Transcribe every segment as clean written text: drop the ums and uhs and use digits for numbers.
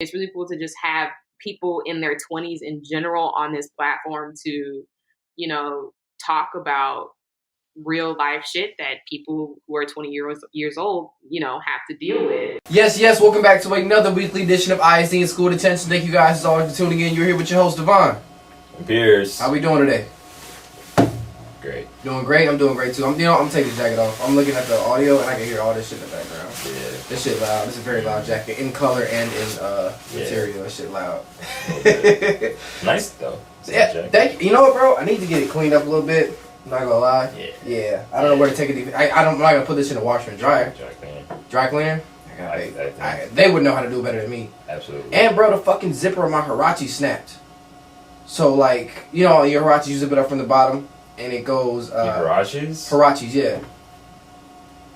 It's really cool to just have people in their 20s in general on this platform to, you know, talk about real life shit that people who are 20 years old, you know, have to deal with. Yes, welcome back to another weekly edition of ISD and School Detention. Thank you guys as always for tuning in. You're here with your host, Devonn. And Pierce. How we doing today? Great. Doing great? I'm doing great too. I'm taking the jacket off. I'm looking at the audio and I can hear all this shit in the background. Yeah. This shit loud. This is a very loud jacket. In color and in material. This shit loud. Nice though. Yeah, thank you. You know what, bro? I need to get it cleaned up a little bit. I'm not gonna lie. Yeah. I don't know where to take it. I'm not gonna put this in the washer and dryer. Dry cleaner? They would know how to do it better than me. Absolutely. And bro, the fucking zipper of my Huarache snapped. So like, you know, your Huarache, you zip it up from the bottom and it goes. Your Huaraches? Huaraches, yeah.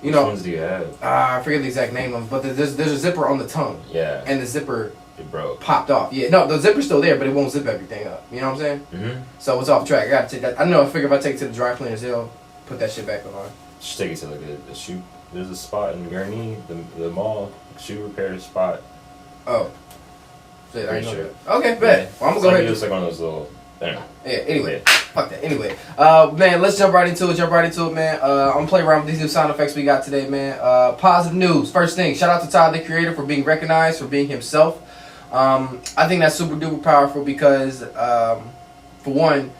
You know. Which ones do you have? I forget the exact name of them, but there's a zipper on the tongue. Yeah. And the zipper. It broke. Popped off. Yeah, no, the zipper's still there, but it won't zip everything up. You know what I'm saying? Mm-hmm. So it's off track. I gotta take that. I know. I figure if I take it to the dry cleaners, they'll put that shit back on. Just take it to like a shoe. There's a spot in Gurney, the mall, shoe repair spot. Oh. Shit, I Pretty know sure. that. Okay, bet. Well, I'm gonna go ahead. It's like one of those little. Yeah. Anyway, fuck that. Anyway, man, let's jump right into it, man. I'm gonna play around with these new sound effects we got today, man. Positive news. First thing, shout out to Todd, the creator, for being recognized for being himself. I think that's super duper powerful because, for one,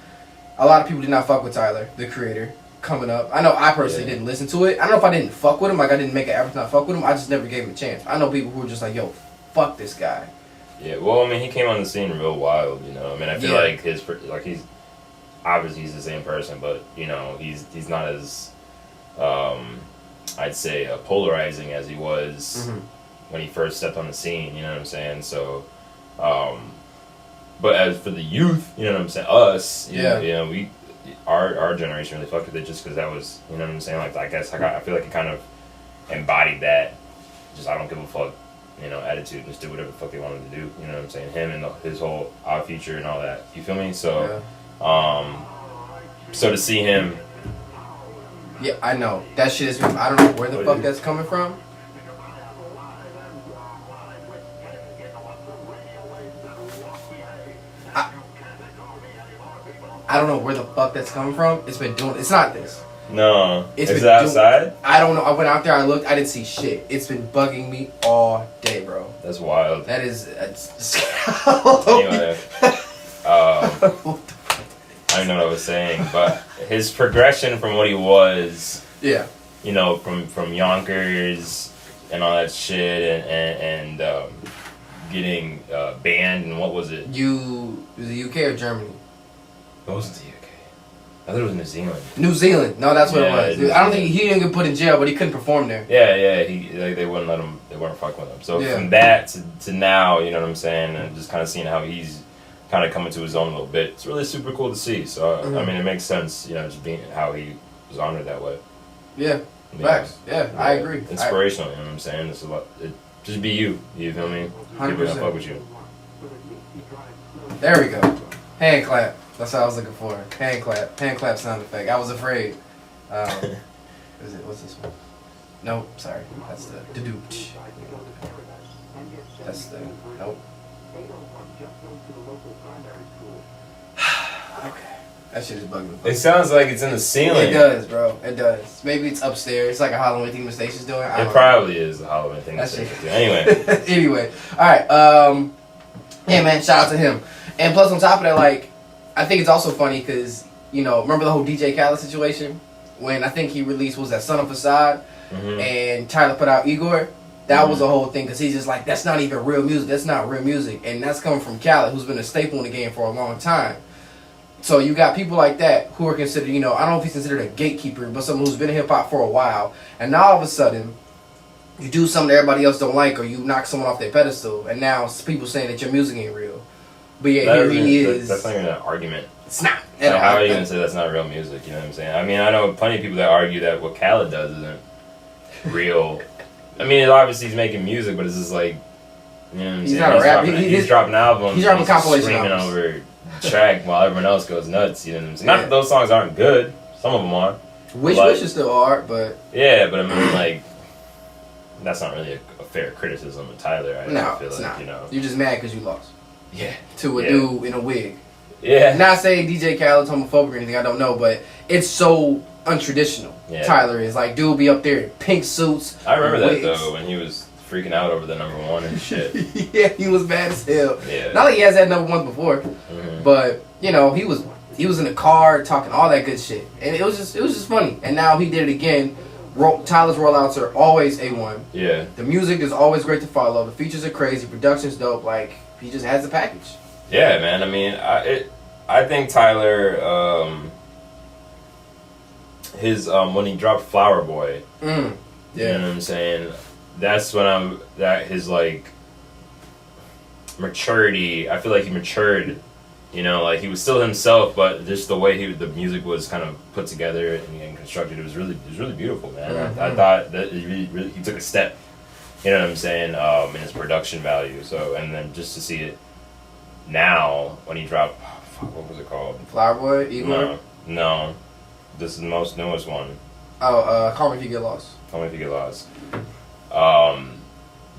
a lot of people did not fuck with Tyler, the creator, coming up. I know I personally didn't listen to it. I don't know if I didn't fuck with him, like I didn't make an effort to not fuck with him. I just never gave him a chance. I know people who were just like, yo, fuck this guy. Yeah, well, I mean, he came on the scene real wild, you know. I mean, I feel like he's obviously he's the same person, but you know, he's not as I'd say polarizing as he was when he first stepped on the scene. You know what I'm saying? So, but as for the youth, you know what I'm saying? Us, you know, we our generation really fucked with it just because that was, you know what I'm saying? Like, I guess I feel like it kind of embodied that. Just I don't give a fuck. You know, attitude and just do whatever the fuck they wanted to do. You know what I'm saying? Him and his whole Our Future and all that. You feel me? So, so to see him. Yeah, I know that shit is. I don't know where the fuck that's coming from. I don't know where the fuck that's coming from. It's been doing. It's not this. No. Is it outside? I don't know. I went out there, I looked, I didn't see shit. It's been bugging me all day, bro. That's wild. That is... Anyway. I don't know what I was saying, but his progression from what he was... Yeah. You know, from Yonkers and all that shit and getting banned and what was it? Was it UK or Germany? It wasn't the UK. I thought it was New Zealand. New Zealand. No, that's what it was. I don't think he didn't get put in jail, but he couldn't perform there. Yeah. They wouldn't let him. They weren't fucking with him. So from that to now, you know what I'm saying, and just kind of seeing how he's kind of coming to his own a little bit. It's really super cool to see. So I mean, it makes sense, you know, just being how he was honored that way. Yeah. Facts. Yeah, I agree. Inspirational. You know what I'm saying? It's a lot. Just be you. You feel me? 100%. People gonna fuck with you. There we go. Hand clap. That's what I was looking for. Hand clap. Hand clap sound effect. I was afraid. What's this one? Nope, sorry. That's the dooch. That's the nope. Okay. That shit is bugging me. It sounds like it's in the ceiling. It does, bro. It does. Maybe it's upstairs. It's like a Halloween thing the station's doing. It probably is a Halloween thing the station's doing. Anyway. Anyway. Alright, yeah, man, shout out to him. And plus on top of that, like, I think it's also funny because, you know, remember the whole DJ Khaled situation? When I think he released, what was that, Son of Facade? And Tyler put out Igor? That was a whole thing because he's just like, that's not even real music. That's not real music. And that's coming from Khaled, who's been a staple in the game for a long time. So you got people like that who are considered, you know, I don't know if he's considered a gatekeeper, but someone who's been in hip-hop for a while. And now all of a sudden, you do something that everybody else don't like or you knock someone off their pedestal. And now people saying that your music ain't real. But yeah, here he is. That's not even an argument. It's not. Like, how are you going to say that's not real music? You know what I'm saying? I mean, I know plenty of people that argue that what Khaled does isn't real. I mean, obviously he's making music, but it's just like, you know what I'm saying? Not a rapper. He's dropping albums. He's dropping compilation screaming albums. over track while everyone else goes nuts. You know what I'm saying? Not that those songs aren't good. Some of them are. Wish is still hard, but... Yeah, but I mean, like... that's not really a fair criticism of Tyler. I feel it's like, not. you know. You're just mad because you lost. Yeah. To a dude in a wig. Yeah. Not saying DJ Khaled's homophobic or anything, I don't know, but it's so untraditional. Yeah. Tyler is like, dude be up there in pink suits. I remember that though, when he was freaking out over the #1 and shit. Yeah, he was bad as hell. Yeah. Not like he has had #1 before, but you know, he was in the car talking all that good shit, and it was just funny. And now he did it again. Tyler's rollouts are always A1. Yeah. The music is always great to follow. The features are crazy. Production's dope. Like, he just has the package. Yeah, man. I mean, I think Tyler, his when he dropped Flower Boy, yeah. You know what I'm saying? That's when his like maturity. I feel like he matured. You know, like he was still himself, but just the way the music was kind of put together and constructed, it was really beautiful, man. I thought that he took a step. You know what I'm saying? In his production value. So, and then just to see it now when he dropped, what was it called? Flower Boy, Igor? No, this is the newest one. Oh, Call Me If You Get Lost. Call Me If You Get Lost.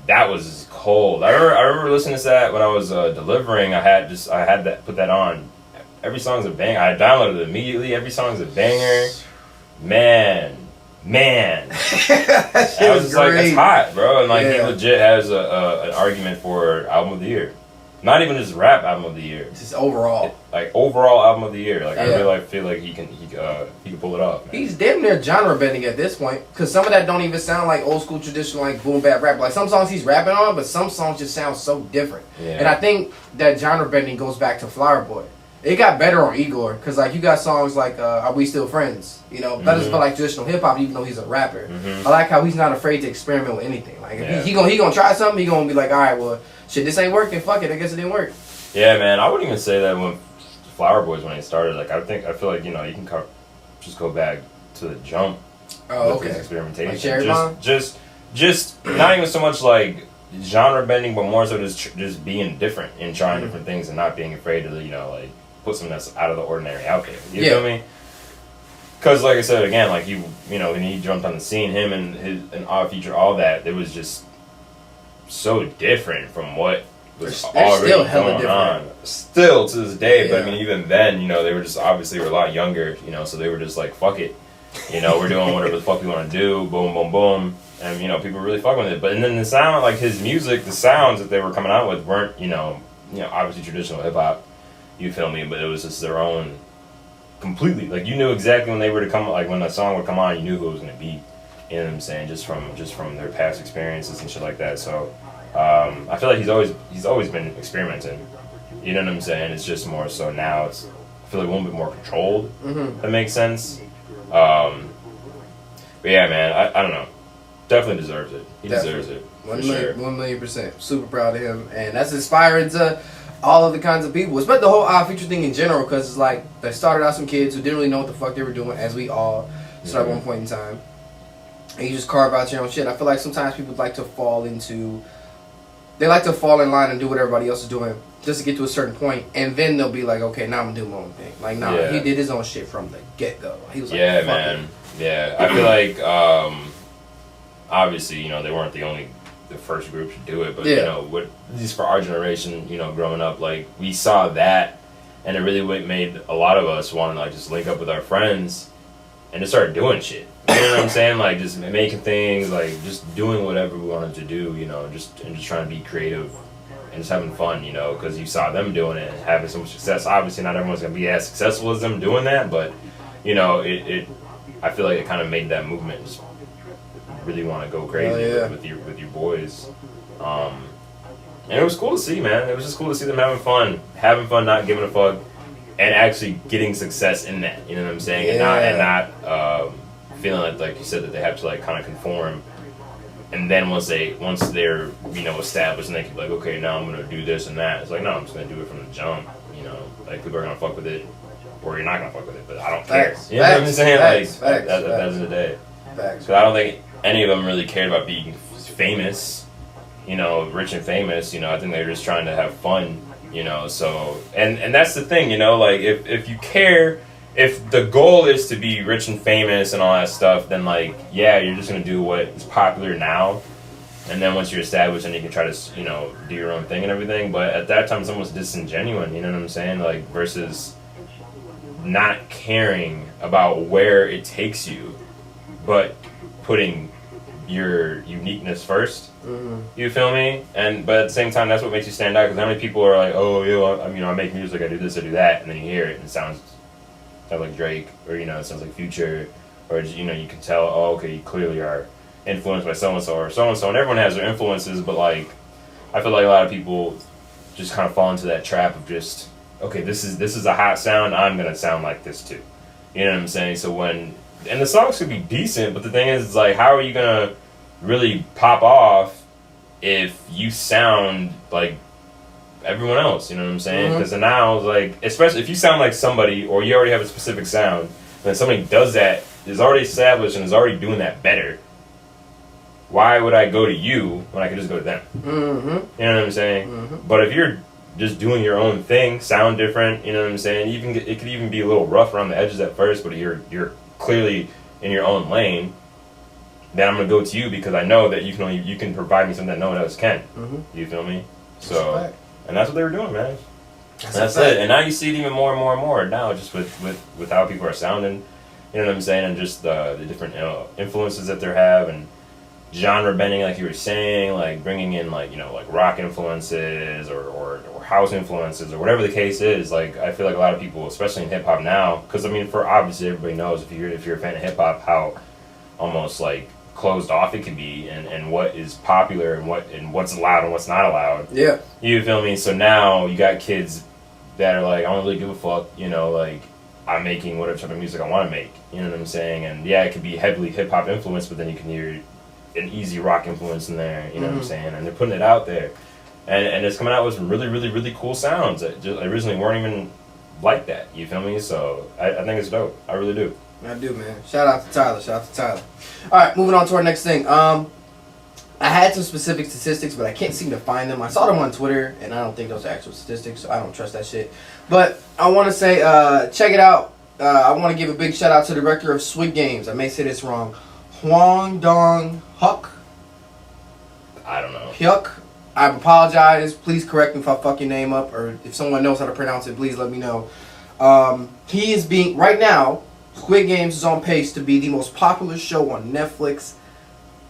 That was cold. I remember listening to that when I was delivering. I had that put that on. Every song's a banger. I downloaded it immediately. Every song's a banger. Man. That I was just great. like, that's hot, bro. And like he legit has an argument for album of the year. Not even just rap album of the year. Just overall. Like overall album of the year. Like I really feel like he can pull it off. Man. He's damn near genre bending at this point, because some of that don't even sound like old school traditional like boom bap rap. Like some songs he's rapping on, but some songs just sound so different. Yeah. And I think that genre bending goes back to Flower Boy. It got better on Igor, because like you got songs like Are We Still Friends? You know, that doesn't feel like traditional hip hop, even though he's a rapper. I like how he's not afraid to experiment with anything. Like if he gonna try something, he gonna be like, all right, well, shit, this ain't working. Fuck it, I guess it didn't work. Yeah, man, I wouldn't even say that when Flower Boys when they started. Like I feel like, you know, you can just go back to the jump. Oh, with his experimentation. Like Cherry Bomb? Just not even so much like genre bending, but more so just being different and trying different things and not being afraid to, you know, like put something that's out of the ordinary out there. You feel me? Because like I said again, like you know, when he jumped on the scene, him and Odd Future, all that, it was just so different from what was already still hella going different. on. Still to this day, but I mean, even then, you know, they were just obviously were a lot younger, you know, so they were just like, fuck it, you know, we're doing whatever the fuck we want to do, boom, boom, boom, and you know, people were really fucking with it. But and then the sound, like his music, the sounds that they were coming out with weren't, you know, obviously traditional hip hop. You feel me? But it was just their own, completely. Like you knew exactly when they were to come, like when a song would come on, you knew who it was gonna be. You know what I'm saying? Just from their past experiences and shit like that. So I feel like he's always been experimenting. You know what I'm saying? It's just more so now I feel like a little bit more controlled. That makes sense. But yeah, man, I don't know. Definitely deserves it. He deserves it. 1,000,000%. Super proud of him, and that's inspiring to all of the kinds of people. It's but the whole Odd Future thing in general, because it's like they started out some kids who didn't really know what the fuck they were doing, as we all started at one point in time. And you just carve out your own shit. I feel like sometimes people like to fall in line and do what everybody else is doing just to get to a certain point, and then they'll be like, okay, now I'm gonna do my own thing. Like, he did his own shit from the get go. He was like, fuck man. it. Yeah, I feel like obviously, you know, they weren't the first group to do it, but you know, at least for our generation, you know, growing up, like we saw that, and it really made a lot of us want to like just link up with our friends and just start doing shit. You know what I'm saying? Like just making things, like just doing whatever we wanted to do, you know, just trying to be creative and just having fun, you know, because you saw them doing it and having so much success. Obviously, not everyone's gonna be as successful as them doing that, but you know, I feel like it kind of made that movement just really want to go crazy with your boys, and it was cool to see, man. It was just cool to see them having fun, not giving a fuck, and actually getting success in that. You know what I'm saying? And not feeling like you said that they have to like kind of conform, and then once they're you know established and they can be like, okay, now I'm gonna do this and that. It's like, no, I'm just gonna do it from the jump. You know, like people are gonna fuck with it, or you're not gonna fuck with it, but I don't care. You know what I'm saying? At the end of the day, because I don't think any of them really cared about being famous, you know, rich and famous. You know, I think they were just trying to have fun, you know. So, and that's the thing, you know, like if you care, if the goal is to be rich and famous and all that stuff, then like, yeah, you're just gonna do what is popular now. And then once you're established, then you can try to, you know, do your own thing and everything. But at that time, it's almost disingenuous, you know what I'm saying? Like, versus not caring about where it takes you, but putting your uniqueness first. Mm-hmm. You feel me? But at the same time, that's what makes you stand out. Because how many people are like, oh, I make music, I do this, I do that, and then you hear it and it sounds like Drake, or you know, it sounds like Future, or you know, you can tell, oh, okay, you clearly are influenced by so and so or so and so, and everyone has their influences. But like, I feel like a lot of people just kind of fall into that trap of just, okay, this is a hot sound, I'm gonna sound like this too. You know what I'm saying? So and the songs could be decent, but the thing is, it's like, how are you gonna really pop off if you sound like everyone else? You know what I'm saying? Because now, like, especially if you sound like somebody, or you already have a specific sound, then somebody does that, is already established and is already doing that better. Why would I go to you when I could just go to them? Mm-hmm. You know what I'm saying? Mm-hmm. But if you're just doing your own thing, sound different, you know what I'm saying? It could even be a little rough around the edges at first, but you're clearly in your own lane. Then I'm gonna go to you because I know that you can provide me something that no one else can. Mm-hmm. You feel me? So, and that's what they were doing, man. That's it. And now you see it even more and more and more now, just with how people are sounding. You know what I'm saying? And just the different influences that they have, and genre bending, like you were saying, like bringing in like, you know, like rock influences or house influences or whatever the case is. Like, I feel like a lot of people, especially in hip hop now, because I mean, for obviously everybody knows if you're a fan of hip hop, how almost like closed off it can be, and what is popular and what's allowed and what's not allowed. Yeah, you feel me? So now you got kids that are like, I don't really give a fuck, you know, like, I'm making whatever type of music I want to make. You know what I'm saying? And yeah, it could be heavily hip hop influenced, but then you can hear an easy rock influence in there. You know what I'm saying? And they're putting it out there, and it's coming out with some really, really, really cool sounds that just originally weren't even like that. You feel me? So I think it's dope. I really do. I do, man. Shout out to Tyler. All right, moving on to our next thing. I had some specific statistics, but I can't seem to find them. I saw them on Twitter, and I don't think those are actual statistics, so I don't trust that shit. But I want to say, check it out. I want to give a big shout out to the director of Squid Games. I may say this wrong. Hwang Dong-hyuk. I don't know. Hyuk. I apologize. Please correct me if I fuck your name up, or if someone knows how to pronounce it, please let me know. He is being, right now, Squid Games is on pace to be the most popular show on Netflix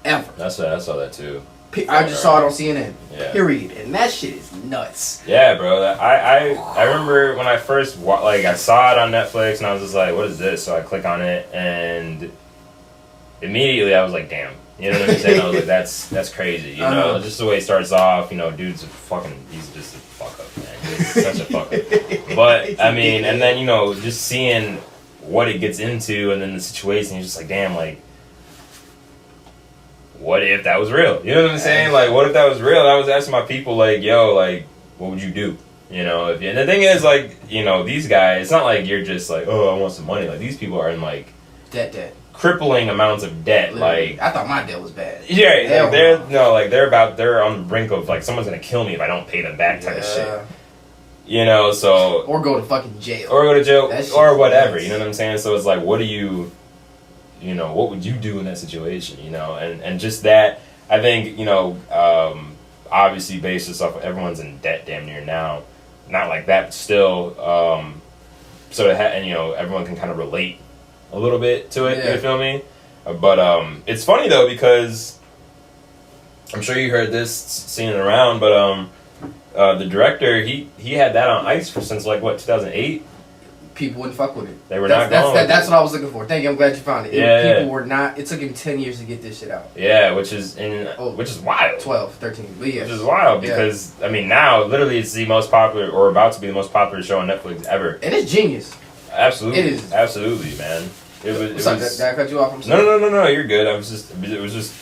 ever. I saw that too. I just saw it on CNN. Yeah. Period. And that shit is nuts. Yeah, bro. I remember when I first I saw it on Netflix and I was just like, what is this? So I click on it and immediately I was like, damn. You know what I'm saying? I was like, that's crazy. You know, just the way it starts off, you know, he's just a fuck up, man. He's such a fuck up. But, I mean, and then, you know, just seeing what it gets into and then the situation, you're just like, damn, like, what if that was real? You know what I'm saying? Like, what if that was real? And I was asking my people, like, yo, like, what would you do? You know, and the thing is, like, you know, these guys, it's not like you're just like, oh, I want some money. Like, these people are in, like, debt. Crippling amounts of debt. Literally. Like, I thought my debt was bad. Yeah, like, they're on the brink of, like, someone's gonna kill me if I don't pay them back type of shit. You know, so... Or go to fucking jail. Or go to jail, or whatever, nuts. You know what I'm saying? So it's like, what would you do in that situation, you know? And just that, I think, you know, obviously based just off of everyone's in debt damn near now. Not like that, but still, and, you know, everyone can kind of relate a little bit to it, you feel me? But it's funny, though, because I'm sure you heard this, seeing it around, but the director, he had that on ice since, like, what, 2008? People wouldn't fuck with it. They were not going. That's what I was looking for. Thank you. I'm glad you found it. People were not. It took him 10 years to get this shit out. Yeah, which is wild. 12, 13. But yeah. Which is wild because, I mean, now, literally, it's the most popular, or about to be the most popular show on Netflix ever. And it's genius. Absolutely. It is. Absolutely, man. Did I cut you off? I'm sorry. No, you're good. It was just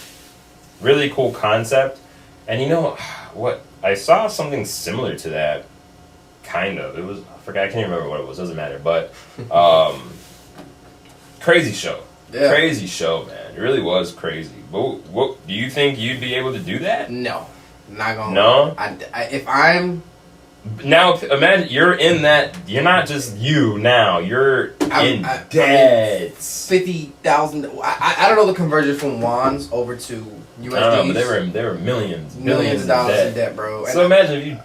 really cool concept. And you know what? I saw something similar to that. Kind of. It was, I forgot, I can't even remember what it was. Doesn't matter. But, crazy show. Yeah. Crazy show, man. It really was crazy. What do you think you'd be able to do that? No. Not gonna. No? If I'm Now imagine you're in that. You're not just you now. You're in debt. 50,000. I don't know the conversion from wands over to USD. But they were millions of dollars in debt, bro. So imagine if you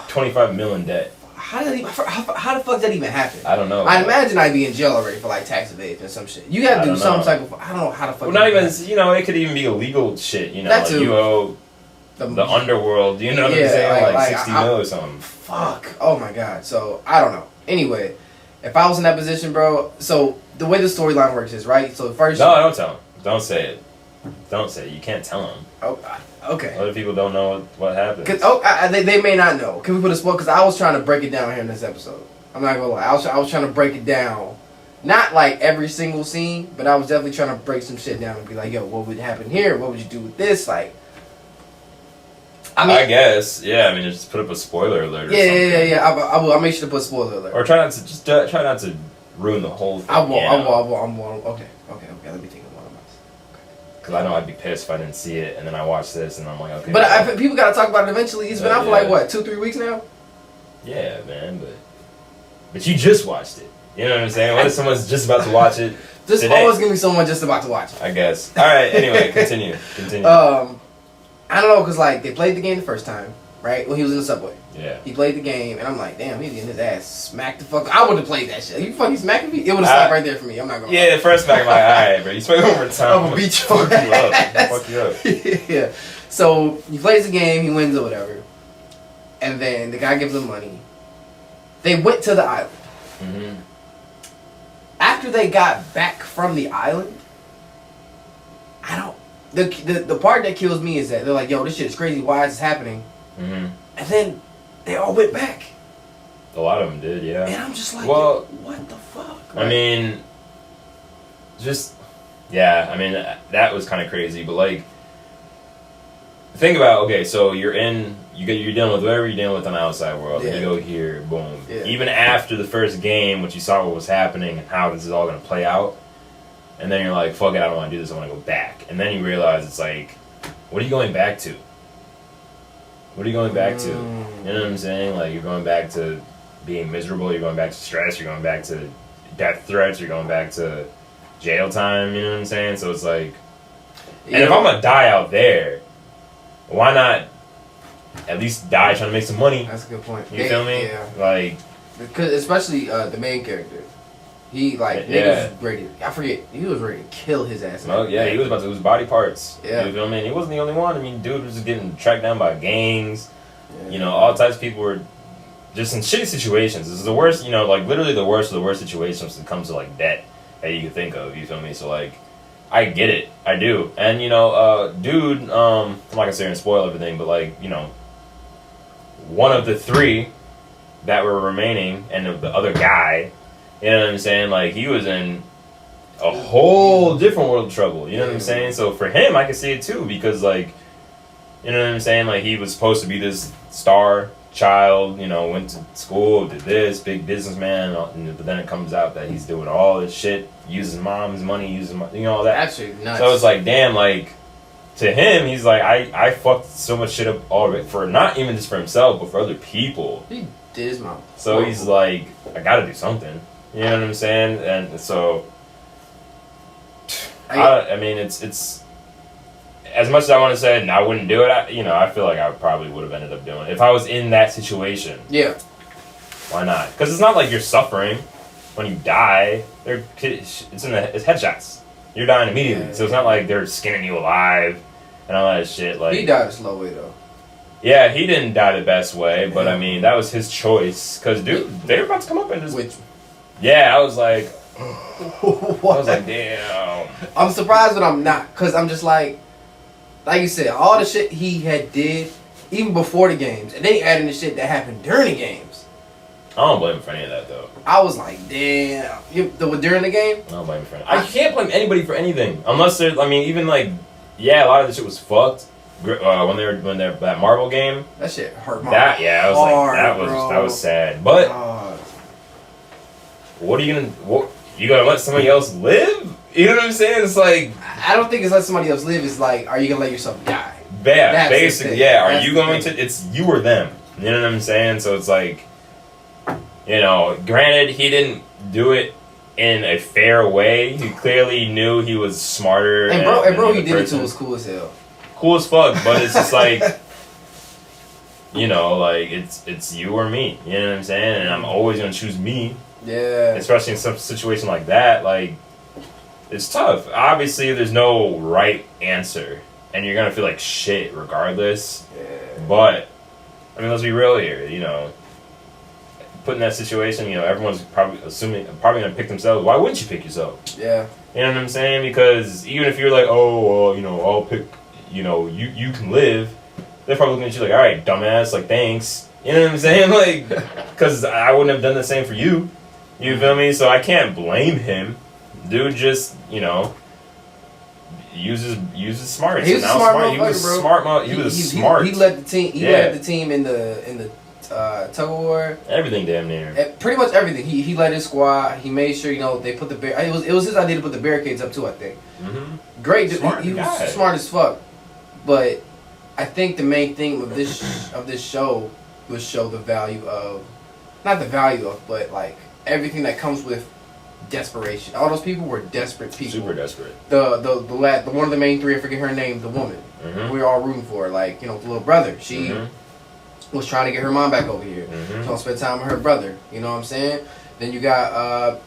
25 million debt. How the fuck does that even happen? I don't know. I imagine I'd be in jail already for like tax evasion or some shit. You gotta do some type of. I don't know how the fuck. Well, not even. It could even be illegal shit. Like you owe the underworld. You know what I'm saying? Like 60 mil or something. Fuck. Oh my god. So I don't know. Anyway, if I was in that position, bro. So the way the storyline works is right. So first. No, don't tell him. Don't say it. Don't say it. You can't tell him. Oh, okay. Other people don't know what happened. They may not know. Can we put a spoil? Because I was trying to break it down here in this episode. I'm not gonna lie. I was trying to break it down. Not like every single scene, but I was definitely trying to break some shit down and be like, yo, what would happen here? What would you do with this? Like, I guess, yeah. Just put up a spoiler alert. Or something. Yeah. I will. I'll make sure to put spoiler alert. Or try not to ruin the whole thing. I won't. Okay. Let me think of one of mine. Because I know I'd be pissed if I didn't see it, and then I watch this, and I'm like, okay. But people gotta talk about it eventually. It's been out for like what, 2-3 weeks now? Yeah, man. But you just watched it. You know what I'm saying? What if someone's just about to watch it? There's always gonna be someone just about to watch it. I guess. All right. Anyway, continue. I don't know, cause like they played the game the first time, right? When he was in the subway. Yeah. He played the game, and I'm like, damn, he's getting his ass smacked the fuck. I would have played that shit. You fucking smacking me? It would have stopped right there for me. I'm not gonna. Yeah, the first smack, I'm like, all right, bro. You swing over time. I'm gonna beat you up. Fuck you up. Yeah. So he plays the game, he wins or whatever, and then the guy gives him money. They went to the island. Mm-hmm. After they got back from the island, the part that kills me is that they're like, yo, this shit is crazy. Why is this happening? Mm-hmm. And then they all went back. A lot of them did, yeah. And I'm just like, well, what the fuck? That was kind of crazy. But like, think about, okay, so you're dealing with whatever you're dealing with on the outside world, and you go here, boom. Yeah. Even after the first game, which you saw what was happening and how this is all going to play out, and then you're like, fuck it, I don't want to do this, I want to go back. And then you realize it's like, what are you going back to? What are you going back to? You know what I'm saying? Like, you're going back to being miserable, you're going back to stress, you're going back to death threats, you're going back to jail time, you know what I'm saying? So it's like, and if I'm going to die out there, why not at least die trying to make some money? That's a good point. You feel me? Yeah. Like, because especially the main character. He niggas was ready. I forget. He was ready to kill his ass. Oh yeah, he was about to lose body parts. Yeah, you feel me? And he wasn't the only one. Dude was just getting tracked down by gangs. Yeah. All types of people were just in shitty situations. This is the worst. Literally the worst of the worst situations when it comes to like debt that you could think of. You feel me? So like, I get it. I do. And dude, I'm not gonna sit here and spoil everything, but like, one of the three that were remaining, and the other guy. You know what I'm saying? Like, he was in a whole different world of trouble. You know what I'm saying? So for him, I can see it too, because like, you know what I'm saying? Like, he was supposed to be this star child, went to school, did this, big businessman, but then it comes out that he's doing all this shit, uses mom's money, all that. Actually, nuts. So it's like, damn, like, to him, he's like, I fucked so much shit up already, for not even just for himself, but for other people. He did his mom. So he's like, I gotta do something. You know what I'm saying? And so, it's as much as I want to say, and I wouldn't do it. I feel like I probably would have ended up doing it if I was in that situation. Yeah. Why not? Because it's not like you're suffering when you die. It's headshots. You're dying immediately, so it's not like they're skinning you alive and all that shit. Like, he died a slow way though. Yeah, he didn't die the best way, but that was his choice. Because dude, they were about to come up and just. Yeah, I was like, damn. I'm surprised, but I'm not, cause I'm just like you said, all the shit he had did even before the games, and then he added the shit that happened during the games. I don't blame him for any of that though. I was like, damn, during the game. I don't blame him for anything. I can't blame anybody for anything unless they're. Even like, a lot of the shit was fucked. When they're that Marvel game, that shit hurt my heart. I was like, that was sad, but. What are you gonna let somebody else live? You know what I'm saying? It's like, I don't think it's let somebody else live. It's like, are you gonna let yourself die? Yeah, basically, yeah. Are you going to? It's you or them. You know what I'm saying? So it's like, you know, granted, he didn't do it in a fair way. He clearly knew he was smarter. And bro, he did it to was cool as hell. Cool as fuck, but it's just like, you know, like it's you or me. You know what I'm saying? And I'm always gonna choose me. Yeah. Especially in some situation like that, like it's tough. Obviously, there's no right answer, and you're gonna feel like shit regardless. Yeah. But I mean, let's be real here. You know, put in that situation, you know, everyone's probably gonna pick themselves. Why wouldn't you pick yourself? Yeah. You know what I'm saying? Because even if you're like, oh, well, you know, I'll pick, you know, you can live. They're probably looking at you like, all right, dumbass, like thanks. You know what I'm saying? Like, because I wouldn't have done the same for you. You feel me? So I can't blame him. Dude, just uses smarts. He was a smart. He was smart. He was smart. He led the team. He led the team in the tug of war. Everything damn near. Pretty much everything. He led his squad. He made sure they put the it was his idea to put the barricades up too. I think. Mm-hmm. Great. He was smart as fuck. But I think the main thing of this show was show the value of, not the value of, but like everything that comes with desperation. All those people were desperate people. Super desperate. The one of the main three, I forget her name, the woman. Mm-hmm. We were all rooting for her. Like, you know, the little brother. She was trying to get her mom back over here. Mm-hmm. So I'll spend time with her brother. You know what I'm saying? Then you got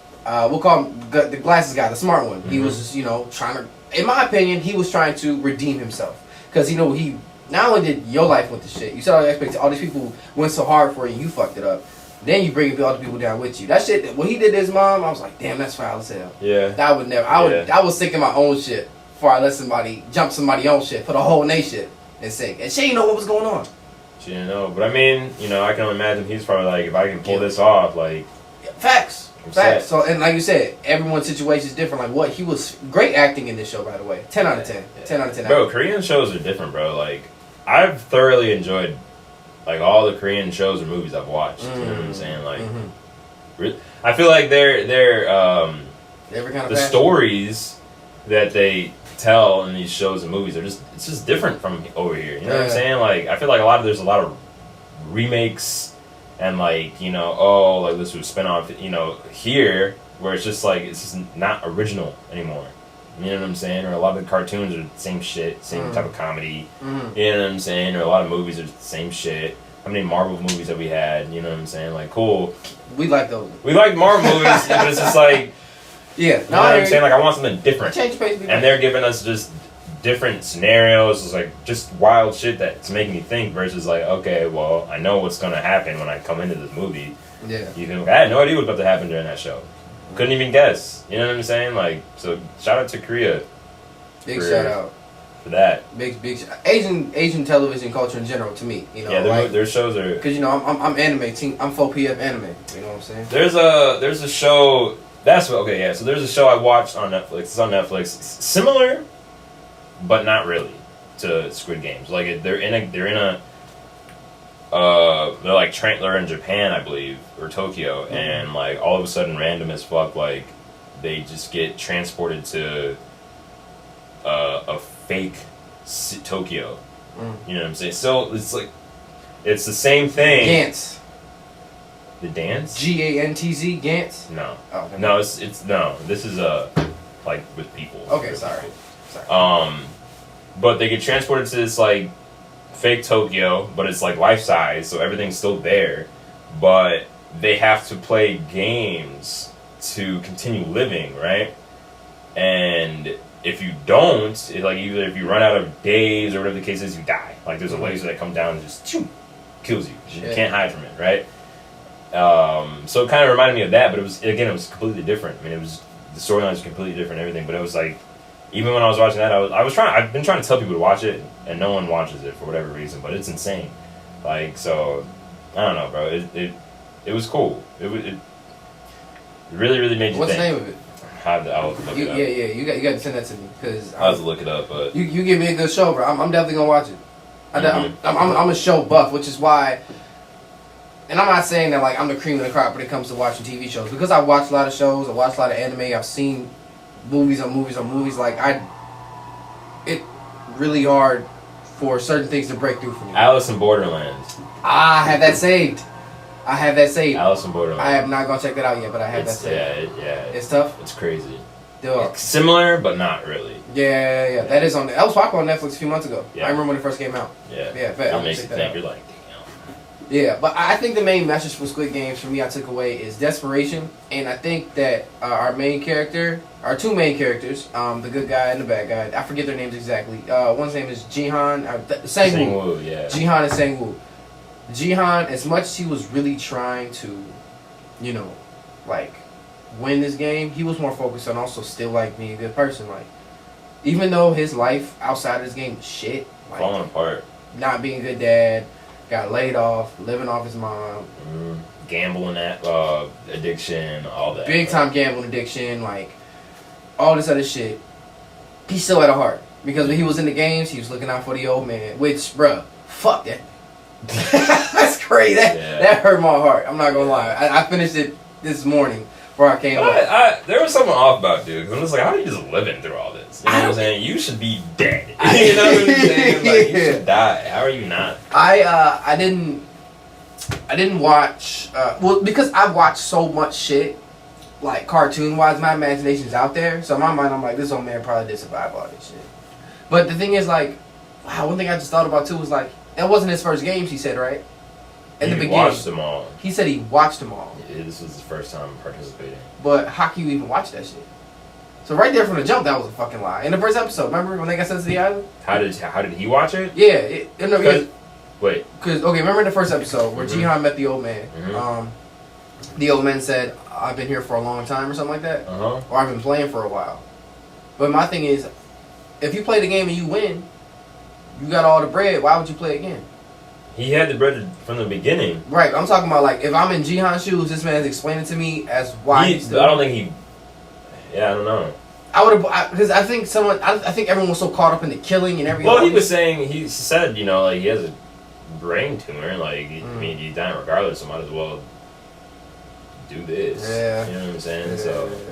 we'll call him the glasses guy, the smart one. Mm-hmm. He was just, you know, trying to, in my opinion, he was trying to redeem himself. Because, you know, he not only did your life went to shit, you saw all these people went so hard for you, you fucked it up. Then you bring all the people down with you. That shit, when he did his mom, I was like, damn, that's foul as hell. Yeah. That would never. I was thinking my own shit before I let somebody jump somebody own shit, put a hole in their shit and sink. And she didn't know what was going on. She didn't know. But I mean, you know, I can only imagine he's probably like, if I can pull this off, like. Facts. So, and like you said, everyone's situation is different. Like, what? He was great acting in this show, by the way. 10 out of 10. Yeah. 10 out of 10. Bro, Korean shows are different, bro. Like, I've thoroughly enjoyed like all the Korean shows or movies I've watched. You know what I'm saying? Like, I feel like they're every kind of the stories that they tell in these shows and movies are it's just different from over here. You know what I'm saying? Like, I feel like there's a lot of remakes and like, you know, like this was spin off, you know, here where it's just like it's just not original anymore. You know what I'm saying? Or a lot of the cartoons are the same shit, same type of comedy. You know what I'm saying? Or a lot of movies are the same shit. How many Marvel movies have we had? You know what I'm saying? Like, cool. We like those. We like Marvel movies, but it's just like, yeah. You know what I'm saying? Like, I want something different. Change pace, and they're giving us just different scenarios. It's like just wild shit that's making me think versus like, okay, well, I know what's gonna happen when I come into this movie. Yeah. You know, I had no idea what was about to happen during that show. Couldn't even guess. You know what I'm saying? Like, so shout out to Korea. Big shout out for that. Big Asian television culture in general to me. You know, yeah, their shows are because you know I'm anime team. I'm full PF anime. You know what I'm saying? There's a show so there's a show I watched on Netflix. It's on Netflix. Similar, but not really to Squid Games. Like they're in a they're like they're in Japan, I believe, or Tokyo, and like all of a sudden, random as fuck, like they just get transported to a fake Tokyo. You know what I'm saying? So it's like it's the same thing. Gantz. The dance? Gantz. Gantz? No. Oh, okay. No, it's no. This is like with people. Okay, sorry. But they get transported to this like fake Tokyo, but it's like life size, so everything's still there. But they have to play games to continue living, right? And if you don't, like either if you run out of days or whatever the case is, you die. Like there's a laser that comes down and just kills you. You can't hide from it, right? So it kind of reminded me of that, but it was completely different. I mean, the storyline was completely different and everything, but it was like, even when I was watching that, I've been trying to tell people to watch it, and no one watches it for whatever reason, but it's insane. Like, so, I don't know, bro. It was cool. It really, really made you What's think. What's the name of it? I'll look it up. Yeah, you got to send that to me, because I'll have to look it up, but you give me a good show, bro. I'm definitely gonna watch it. I'm a show buff, which is why. And I'm not saying that like I'm the cream of the crop when it comes to watching TV shows, because I watch a lot of shows, I watch a lot of anime, I've seen movies on movies. Like it really hard for certain things to break through for me. Alice in Borderlands. I have that saved. Alice in Borderland. I have not gonna check that out yet, but I have that saved. Yeah. It's tough. It's crazy. Dude. Similar, but not really. Yeah. That is on. That was popular on Netflix a few months ago. Yeah. I remember when it first came out. Yeah. It makes you think. You're like, yeah, but I think the main message from Squid Games for me I took away is desperation, and I think that our two main characters, the good guy and the bad guy, I forget their names exactly. One's name is Jihan, Sang-woo. Yeah. Jihan and Sang-woo. Jihan, as much as he was really trying to, win this game, he was more focused on also still being a good person. Even though his life outside of this game was shit, falling apart, not being a good dad. Got laid off, living off his mom. Gambling, addiction, all that. Big time gambling addiction, all this other shit. He still had a heart. Because when he was in the games, he was looking out for the old man. Which, bruh, fuck that. That's crazy. That hurt my heart. I'm not gonna lie. I finished it this morning before I came up. There was something off about dude. Because I'm just like, how are you just living through all this? You know what I'm saying? You should be dead. You know what I'm saying? You should die. How are you not? I didn't watch. Because I've watched so much shit, cartoon wise, my imagination's out there. So in my mind, I'm like, this old man probably did survive all this shit. But the thing is, one thing I just thought about too was that wasn't his first games. He said, right? In the beginning, watched them all. He said he watched them all. Yeah, this was his first time participating. But how can you even watch that shit? So right there from the jump, that was a fucking lie. In the first episode, remember when they got sent to the island? How did he watch it? Yeah. Wait. Because remember in the first episode where Jihan met the old man? Mm-hmm. The old man said, "I've been here for a long time" or something like that. Or I've been playing for a while. But my thing is, if you play the game and you win, you got all the bread. Why would you play again? He had the bread from the beginning. Right. I'm talking about if I'm in Jihan's shoes, this man's explaining to me as why. I don't think he. Yeah, I don't know. I would have, because I think I think everyone was so caught up in the killing and everything. Well, he was saying, he said, he has a brain tumor. I mean, he's dying regardless, so might as well do this. Yeah. You know what I'm saying?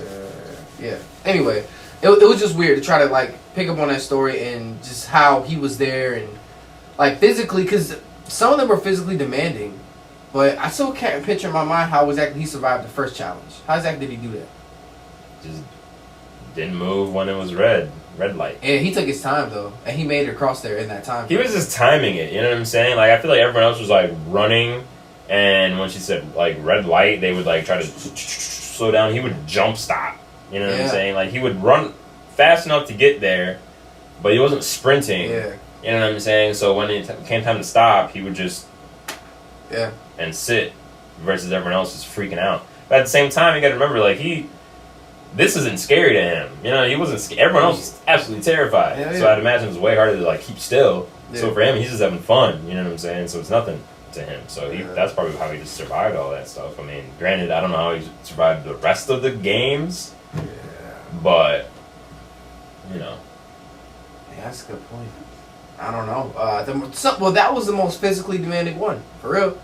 Yeah. Anyway, it was just weird to try to pick up on that story and just how he was there and physically, because some of them were physically demanding, but I still can't picture in my mind how exactly he survived the first challenge. How exactly did he do that? Just didn't move when it was red light. Yeah, he took his time though, and he made it across there in that time. He was just timing it, you know what I'm saying? I feel like everyone else was running, and when she said red light, they would try to slow down. He would jump stop, you know what I'm saying? He would run fast enough to get there, but he wasn't sprinting. Yeah. You know what I'm saying? So when it came time to stop, he would just and sit, versus everyone else just freaking out. But at the same time, you got to remember, this isn't scary to him. He wasn't scared. Everyone else was absolutely terrified. Yeah. So I'd imagine it was way harder to keep still. Yeah. So for him, he's just having fun. You know what I'm saying? So it's nothing to him. So that's probably how he just survived all that stuff. I mean, granted, I don't know how he survived the rest of the games. Yeah. But Yeah, that's a good point. I don't know. That was the most physically demanding one, for real.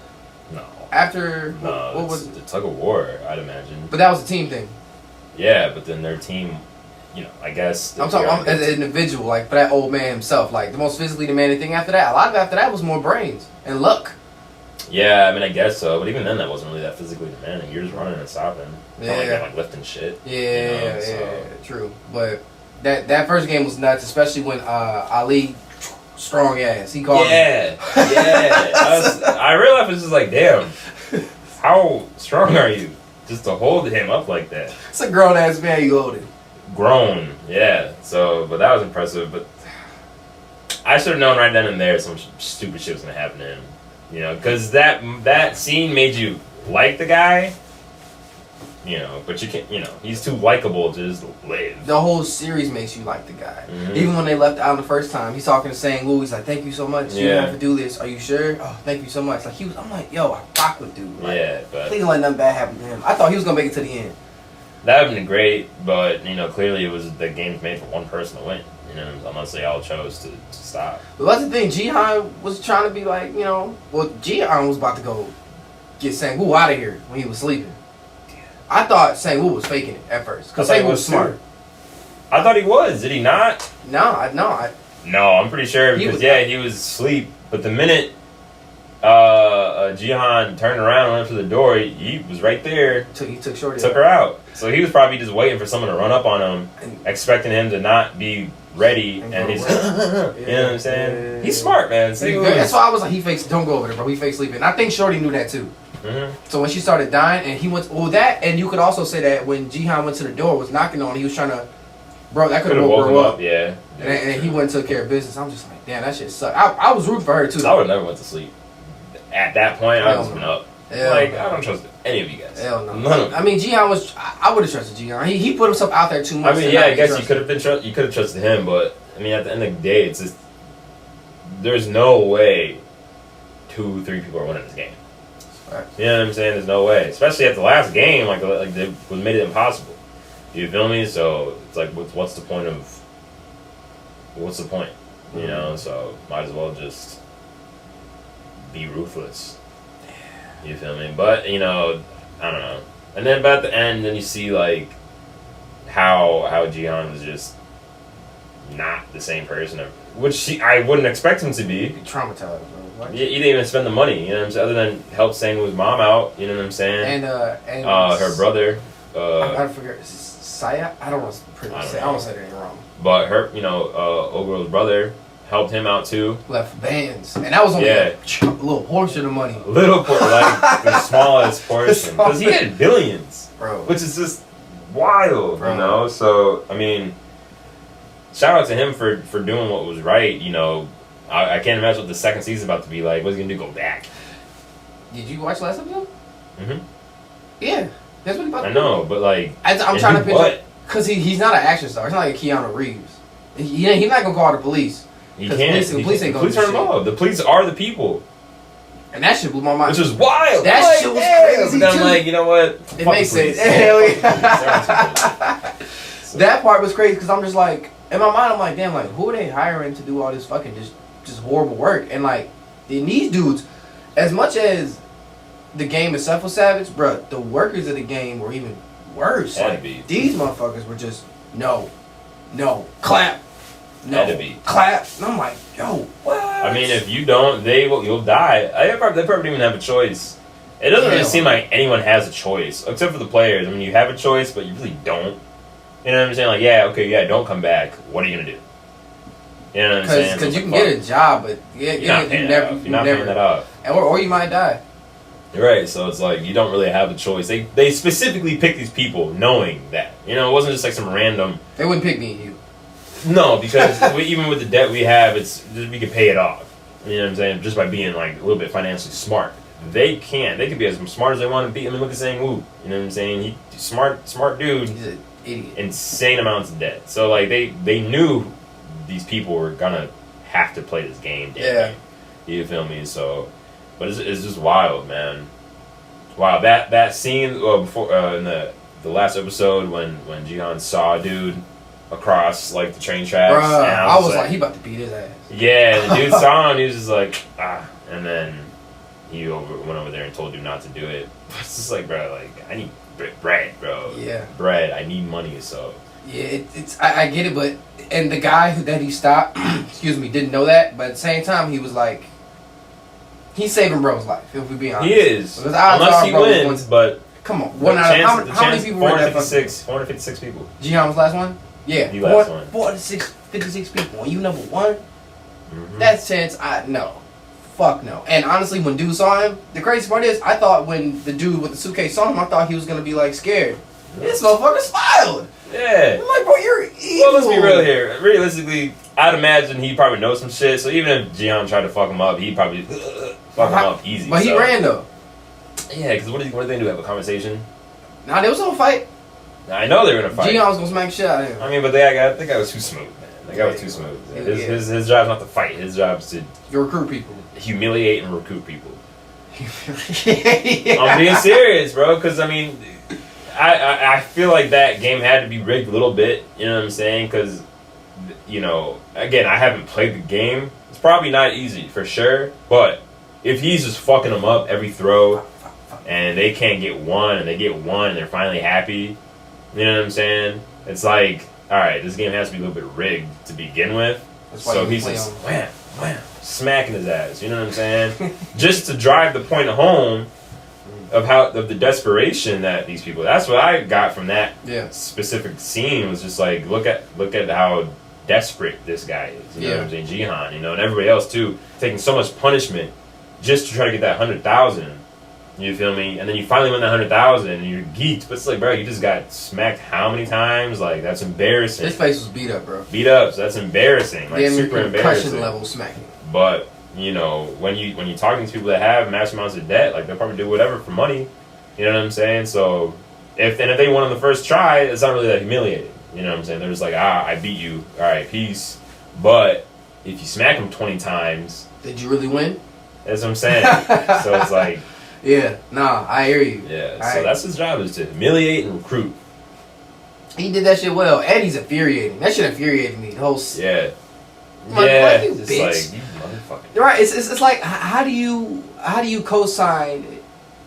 No. After what was the tug of war? I'd imagine. But that was a team thing. Yeah, but then their team, I guess. I'm talking as an individual, for that old man himself. The most physically demanding thing after that. A lot of after that was more brains and luck. Yeah, I mean, I guess so. But even then, that wasn't really that physically demanding. You're just running and stopping. Yeah. Not lifting shit. Yeah, true. But that first game was nuts, especially when Ali, strong ass, he called him. I realized it's just damn, how strong are you? Just to hold him up like that. It's a grown ass man you holding. Grown, yeah. So, but that was impressive. But I should have known right then and there some stupid shit was gonna happen to him. Because that scene made you like the guy. But you can't. He's too likable to just live. The whole series makes you like the guy. Mm-hmm. Even when they left out the first time, he's talking to Sang-woo. He's like, "Thank you so much. You don't have to do this. Are you sure? Oh, thank you so much." I'm like, yo, I rock with dude. But please don't let nothing bad happen to him. I thought he was gonna make it to the end. That would have been great, but clearly it was the game's made for one person to win. Unless they all chose to stop. But that's the thing. Jihan was trying to be Jihan was about to go get Sang-woo out of here when he was sleeping. I thought Sang-woo was faking it at first. Because Sang-woo was smart. I thought he was. Did he not? No, I'm pretty sure. Because, he was asleep. But the minute Jihan turned around and went to the door, he was right there. He took Shorty. Took her out. So he was probably just waiting for someone to run up on him, expecting him to not be ready, and he's, you know what I'm saying? He's smart, man. That's why I was like, he fakes. Don't go over there, bro. He fakes sleeping. I think Shorty knew that too. So when she started dying, and he went, that, and you could also say that when Jihan went to the door, was knocking on, he was trying to, bro, that could have woke her up. Yeah. And he went and took care of business. I'm just like, damn, that shit sucked. I was rooting for her too. I would have never went to sleep. At that point, I would have been up. I don't trust any of you guys. Hell no. None of them. I mean, Jihan was. I would have trusted Jihan. He put himself out there too much. I mean, yeah, I guess you could have been. You could have trusted him, but I mean, at the end of the day, it's just there's no way 2-3 people are winning this game. Right. You know what I'm saying? There's no way, especially at the last game, like they made it impossible. You feel me? So it's like, what's the point of? What's the point? You know? So might as well just be ruthless. You feel me? But, you know, I don't know. And then by the end, then you see, like, how Jihan was just not the same person, which I wouldn't expect him to be. Traumatized, bro. He didn't even spend the money, you know what I'm saying? Other than help staying with his mom out, you know what I'm saying? And her brother. I forget. Is this Saya? I don't want to say. I don't say that wrong. But her, you know, old girl's brother helped him out too. Left bands, and that was only a little portion of money. Like the smallest portion, because he had billions, bro. Which is just wild, bro. You know. So I mean, shout out to him for doing what was right. You know, I can't imagine what the second season's about to be like. What's he gonna do? Go back? Did you watch last episode? Yeah, that's what he about to do. I know, but like, I'm trying to picture because he's not an action star. He's not like Keanu Reeves. He's not gonna call the police. He can't. The police ain't going to do shit. The police are the people. And that shit blew my mind. Which is wild. That shit was crazy, too. I'm like, you know what? It makes sense. Hell yeah. That part was crazy because I'm just like, in my mind, I'm like, damn, like, who are they hiring to do all this fucking just horrible work? And like, these dudes, as much as the game itself was savage, bruh, the workers of the game were even worse. Like, these motherfuckers were just, no, clap. No, clap. And I'm like, yo, what? I mean, if you don't, you'll die. They probably don't even have a choice. It doesn't really seem like anyone has a choice, except for the players. I mean, you have a choice, but you really don't. You know what I'm saying? Like, don't come back. What are you gonna do? You know what I'm saying? Because you can get a job, but you're not paying that off. Or you might die. Right, so it's like you don't really have a choice. They specifically picked these people knowing that. You know, it wasn't just like some random. They wouldn't pick me and you. No, because even with the debt we have, we can pay it off. You know what I'm saying? Just by being like a little bit financially smart. They can't. They could be as smart as they want to be. I mean, look at Sang Woo. You know what I'm saying? He's smart dude. He's an idiot. Insane amounts of debt. So like they knew these people were gonna have to play this game. Game. You feel me? So, but it's just wild, man. Wow, that scene before in the last episode when Jihan saw a dude across like the train tracks. Bruh, I was like, he about to beat his ass. Yeah, the dude saw him, he was just like, and then he went over there and told you not to do it. But it's just like, bro, like, I need bread, bro. Yeah. Bread, I need money, so. Yeah, I get it, but, and the guy that he stopped, excuse me, didn't know that, but at the same time, he was like, he's saving bro's life, if we be honest. He is. Unless he wins, but. Come on, how many people were in that? 456 people. Jihan was the last one? Yeah, he last one. 56 people. When you number one, that's chance. No, fuck no. And honestly, when dude saw him, the crazy part is, I thought when the dude with the suitcase saw him, I thought he was gonna be like scared. This motherfucker smiled. Yeah. I'm like, bro, you're evil. Well, let's be real here. Realistically, I'd imagine he probably knows some shit. So even if Jihan tried to fuck him up, he'd probably fuck him up easy. But he ran though. Yeah, because what do they do? Have a conversation? Nah, they was gonna fight. I know they were gonna fight. Jihan was gonna smack shit out of him. I mean, but that guy was too smooth, man. That guy was too smooth. His job's not to fight. His job's to recruit people, humiliate and recruit people. I'm being serious, bro. Because I mean, I feel like that game had to be rigged a little bit. You know what I'm saying? Because you know, again, I haven't played the game. It's probably not easy for sure. But if he's just fucking them up every throw, and they can't get one, and they get one, and they're finally happy. You know what I'm saying? It's like, all right, this game has to be a little bit rigged to begin with. So he's just wham, wham, smacking his ass. You know what I'm saying? Just to drive the point home of the desperation that these people. That's what I got from that specific scene. Was just like look at how desperate this guy is. You know what I'm saying? Jihan, you know, and everybody else too, taking so much punishment just to try to get that 100,000. You feel me? And then you finally win that 100,000 and you're geeked. But it's like, bro, you just got smacked how many times? Like, that's embarrassing. His face was beat up, bro. Beat up, so that's embarrassing. Like, super embarrassing. Concussion level smacking. But, you know, when you're talking to people that have massive amounts of debt, like, they'll probably do whatever for money. You know what I'm saying? So, if they won on the first try, it's not really that humiliating. You know what I'm saying? They're just like, I beat you. All right, peace. But if you smack them 20 times... Did you really win? That's what I'm saying. So, it's like... Yeah, nah, I hear you. Yeah, so that's his job, is to humiliate and recruit. He did that shit well, and he's infuriating. That shit infuriated me. The whole yeah, like, you it's bitch. like you motherfucker. Right? It's like how do you co-sign?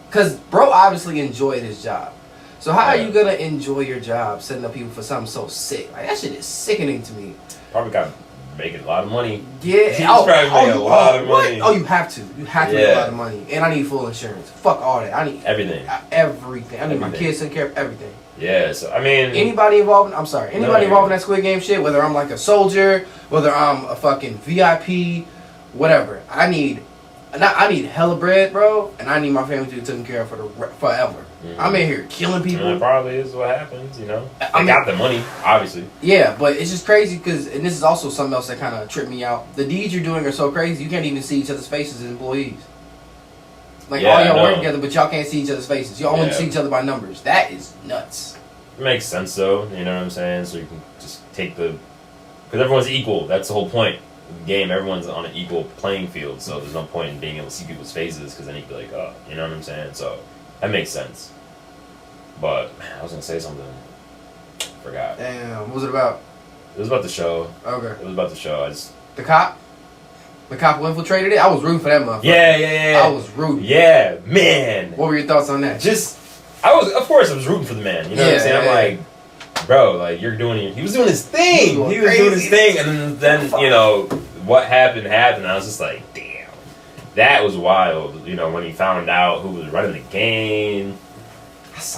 Because bro obviously enjoyed his job. So how are you gonna enjoy your job setting up people for something so sick? Like that shit is sickening to me. Probably got making a lot of money. Yeah, he's probably making a lot of money. Oh, you have to. You have to make a lot of money. And I need full insurance. Fuck all that. I need everything. Everything. I need my kids taking care of everything. Yeah, so I mean, anybody involved in that Squid Game shit, whether I'm like a soldier, whether I'm a fucking VIP, whatever. I need hella bread, bro, and I need my family to be taken care of forever. Mm-hmm. I'm in here killing people. That probably is what happens, you know. They got the money, obviously. Yeah, but it's just crazy because, and this is also something else that kind of tripped me out. The deeds you're doing are so crazy, you can't even see each other's faces as employees. Like, all y'all work together, but y'all can't see each other's faces. You only see each other by numbers. That is nuts. It makes sense, though. You know what I'm saying? So you can just take because everyone's equal. That's the whole point of the game. Everyone's on an equal playing field, so there's no point in being able to see people's faces because then you'd be like, oh, you know what I'm saying? So that makes sense. But I was gonna say something. Forgot. Damn, what was it about? It was about the show. Okay. It was about the show. The cop? The cop who infiltrated it? I was rooting for that motherfucker. Yeah. I was rooting. Yeah, man. What were your thoughts on that? Of course I was rooting for the man. You know what I'm saying? I'm like, bro, like he was doing his thing. He was doing his thing, and then you know what happened. And I was just like, damn, that was wild. You know when he found out who was running the game.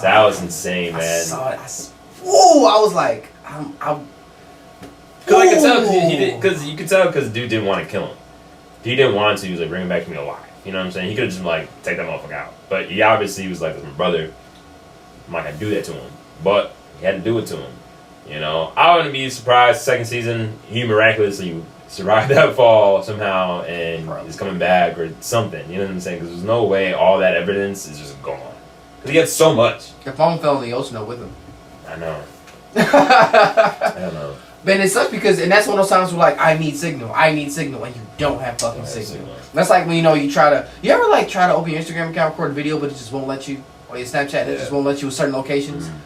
That was insane, man. I saw it. I was like, Cause I could tell because you could tell because the dude didn't want to kill him. He didn't want to. He was like, bring him back to me alive. You know what I'm saying? He could have just like take that motherfucker out. But he obviously was like, that's my brother. I'm not gonna do that to him. But he had to do it to him. You know, I wouldn't be surprised. Second season, he miraculously survived that fall somehow and is coming back or something. You know what I'm saying? Because there's no way all that evidence is just gone. Because he had so much. The phone fell in the ocean with him. I know. I don't know. But it sucks because, and that's one of those times where like, I need signal, and you don't have fucking signal. That's like when you ever like try to open your Instagram account, record a video, but it just won't let you, or your Snapchat, it just won't let you in certain locations. Mm-hmm.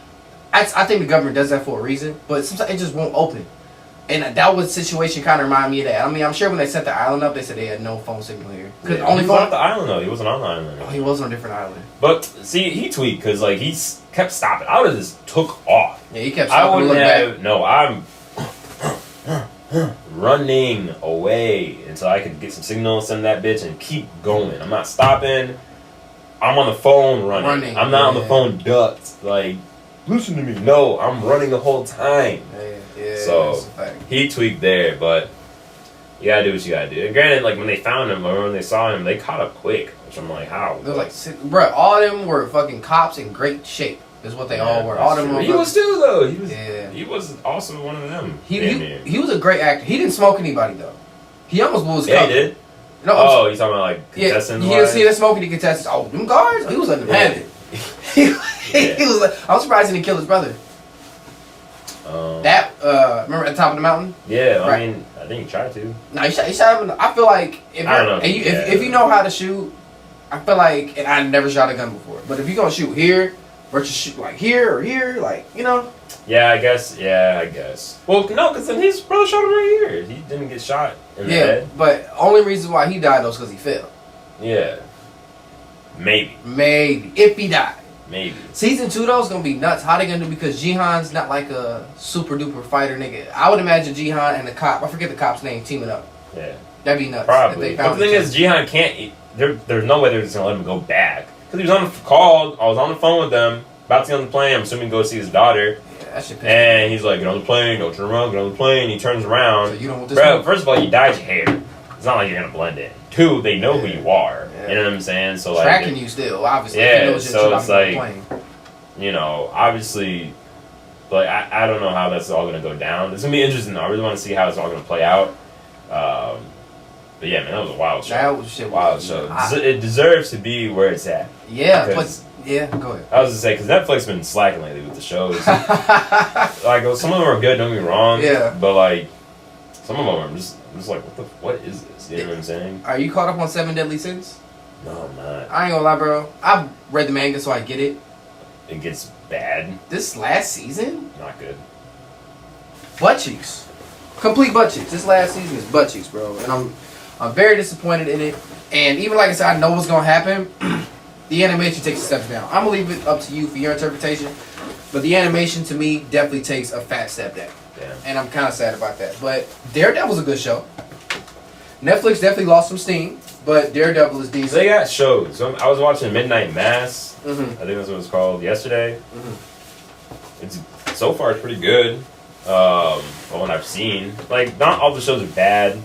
I think the government does that for a reason, but sometimes it just won't open. And that was situation kind of reminded me of that. I mean, I'm sure when they set the island up, they said they had no phone signal here. He was on the island though. He wasn't on the island. Oh, he was on a different island. But see, he tweaked because like he kept stopping. I would have just took off. Yeah, he kept stopping. I wouldn't have. No, I'm running away until I could get some signal, send that bitch, and keep going. I'm not stopping. I'm on the phone running. I'm not on the phone ducked. Like, listen to me. No, I'm running the whole time. Yeah, so he tweaked there, but you gotta do what you gotta do. And granted, like when they found him or when they saw him, they caught up quick. Which I'm like, how? They was like, bro, all of them were fucking cops in great shape. Is what they all were. All them. He was too though. He was also one of them. He was a great actor. He didn't smoke anybody though. He almost blew his cover. Yeah, he did. No, you talking about like contestants? Yeah, you see the smoking the contestants. Oh, them guards. Oh, he was letting them have it. He was like, I'm surprised he didn't kill his brother. Remember at the top of the mountain? Yeah, right. I mean, I think he tried to. No, he shot him. I feel like if you know how to shoot, I feel like, and I never shot a gun before, but if you're gonna shoot here versus shoot like here or here, like you know. Yeah, I guess. Well, no, because then his brother shot him right here. He didn't get shot in the head. But only reason why he died though is because he fell. Yeah. Maybe. If he died. Maybe. Season 2 though is gonna be nuts. How they gonna do? Because Jihan's not like a super duper fighter nigga. I would imagine Jihan and the cop, I forget the cop's name, teaming up. Yeah. That'd be nuts. Probably. But the thing is, Jihan can't. There's no way they're just gonna let him go back because he was on the call. I was on the phone with them, about to get on the plane. I'm assuming go see his daughter. Yeah, that shit. And he's like, "Get on the plane. Don't turn around. Get on the plane." He turns around. So you don't want this. Bro, first of all, you dyed your hair. It's not like you're gonna blend in. Two, they know who you are. Yeah. You know what I'm saying? So tracking like, you still, obviously. Yeah. So it's like, you know, obviously, like I don't know how that's all gonna go down. It's gonna be interesting. I really want to see how it's all gonna play out. But yeah, man, that was a wild show. That was shit. Wild show. It deserves to be where it's at. Yeah, but yeah, go ahead. I was gonna say because Netflix been slacking lately with the shows. Like some of them are good. Don't get me wrong. Yeah. But like some of them are just like what is this? You know what I'm saying? Are you caught up on 7 Deadly Sins? No, I'm not. I ain't gonna lie, bro. I've read the manga, so I get it. It gets bad. This last season, not good. Butt cheeks, complete butt cheeks. This last season is butt cheeks, bro, and I'm very disappointed in it. And even like I said, I know what's gonna happen. The animation takes a step down. I'm gonna leave it up to you for your interpretation, but the animation to me definitely takes a fat step down. Yeah. And I'm kind of sad about that. But Daredevil's a good show. Netflix definitely lost some steam, but Daredevil is decent. They got shows. So I was watching Midnight Mass. Mm-hmm. I think that's what it's called yesterday. Mm-hmm. It's so far it's pretty good. From what I've seen, like not all the shows are bad,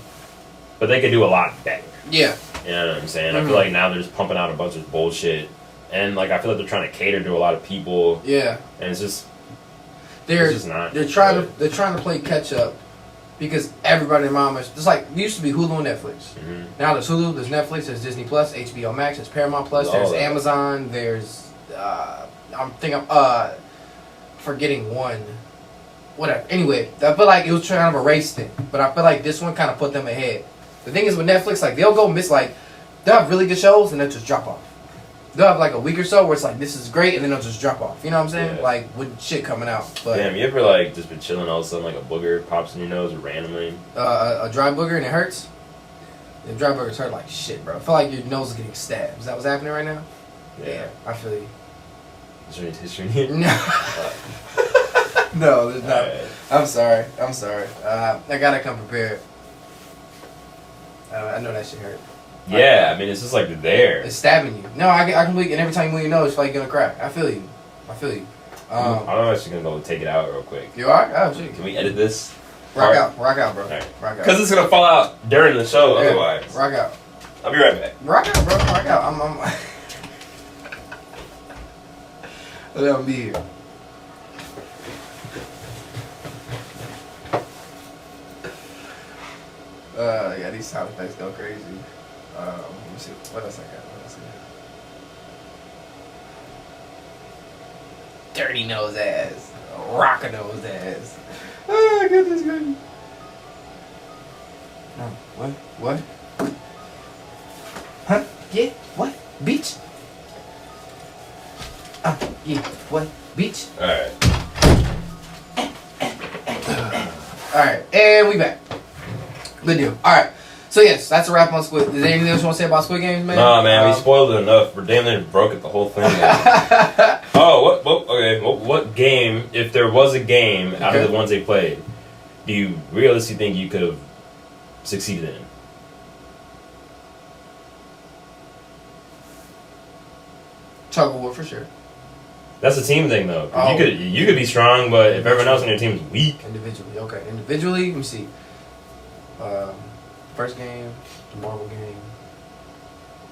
but they could do a lot better. Yeah. You know what I'm saying? I feel like now they're just pumping out a bunch of bullshit, and like I feel like they're trying to cater to a lot of people. Yeah. And it's just not. They're trying to play catch up. Because everybody in mom is just like it used to be Hulu and Netflix. Mm-hmm. Now there's Hulu, there's Netflix, there's Disney Plus, HBO Max, there's Paramount Plus, there's Amazon, there's I'm forgetting one. Whatever. Anyway, I feel like it was kind of a race thing, but I feel like this one kind of put them ahead. The thing is with Netflix, like they'll go miss like they'll have really good shows and they'll just drop off. They'll have like a week or so where it's like this is great and then they'll just drop off. You know what I'm saying? Yeah. Like with shit coming out. But damn, you ever like just been chilling all of a sudden like a booger pops in your nose randomly? A dry booger and it hurts? The dry boogers hurt like shit, bro. I feel like your nose is getting stabbed. Is that what's happening right now? Yeah. I feel you. Is there any tissue in here? No. No, there's not. Right. I'm sorry. I gotta come prepared. I know that shit hurt. Yeah, I mean, it's just like they're there. It's stabbing you. No, I completely, and every time you move your nose, it's like you're gonna crack. I feel you. I'm actually gonna go take it out real quick. You are? Oh, shit. Can we edit this? Rock out, bro. Right. Rock out. Because it's gonna fall out during the show otherwise. Rock out. I'll be right back. Rock out, bro. Rock out. Let me be here. Yeah, these sound effects go crazy. Let me see. What else I got? Dirty nose ass. Rocker nose ass. Oh, goodness. No, what? Huh? Yeah, what? Beach? Yeah, what? Beach? Alright, and we back. Good deal. Alright. So yes, that's a wrap on Squid. Is there anything else you want to say about Squid Games, man? Nah, man, we spoiled it enough. We're damn near broke it the whole thing. What game, if there was a game out of the ones they played, do you realistically think you could have succeeded in? Tug of war for sure. That's a team thing, though. Oh. You could be strong, but if everyone else on your team is weak. Individually, okay. Individually, let me see. First game, the marble game,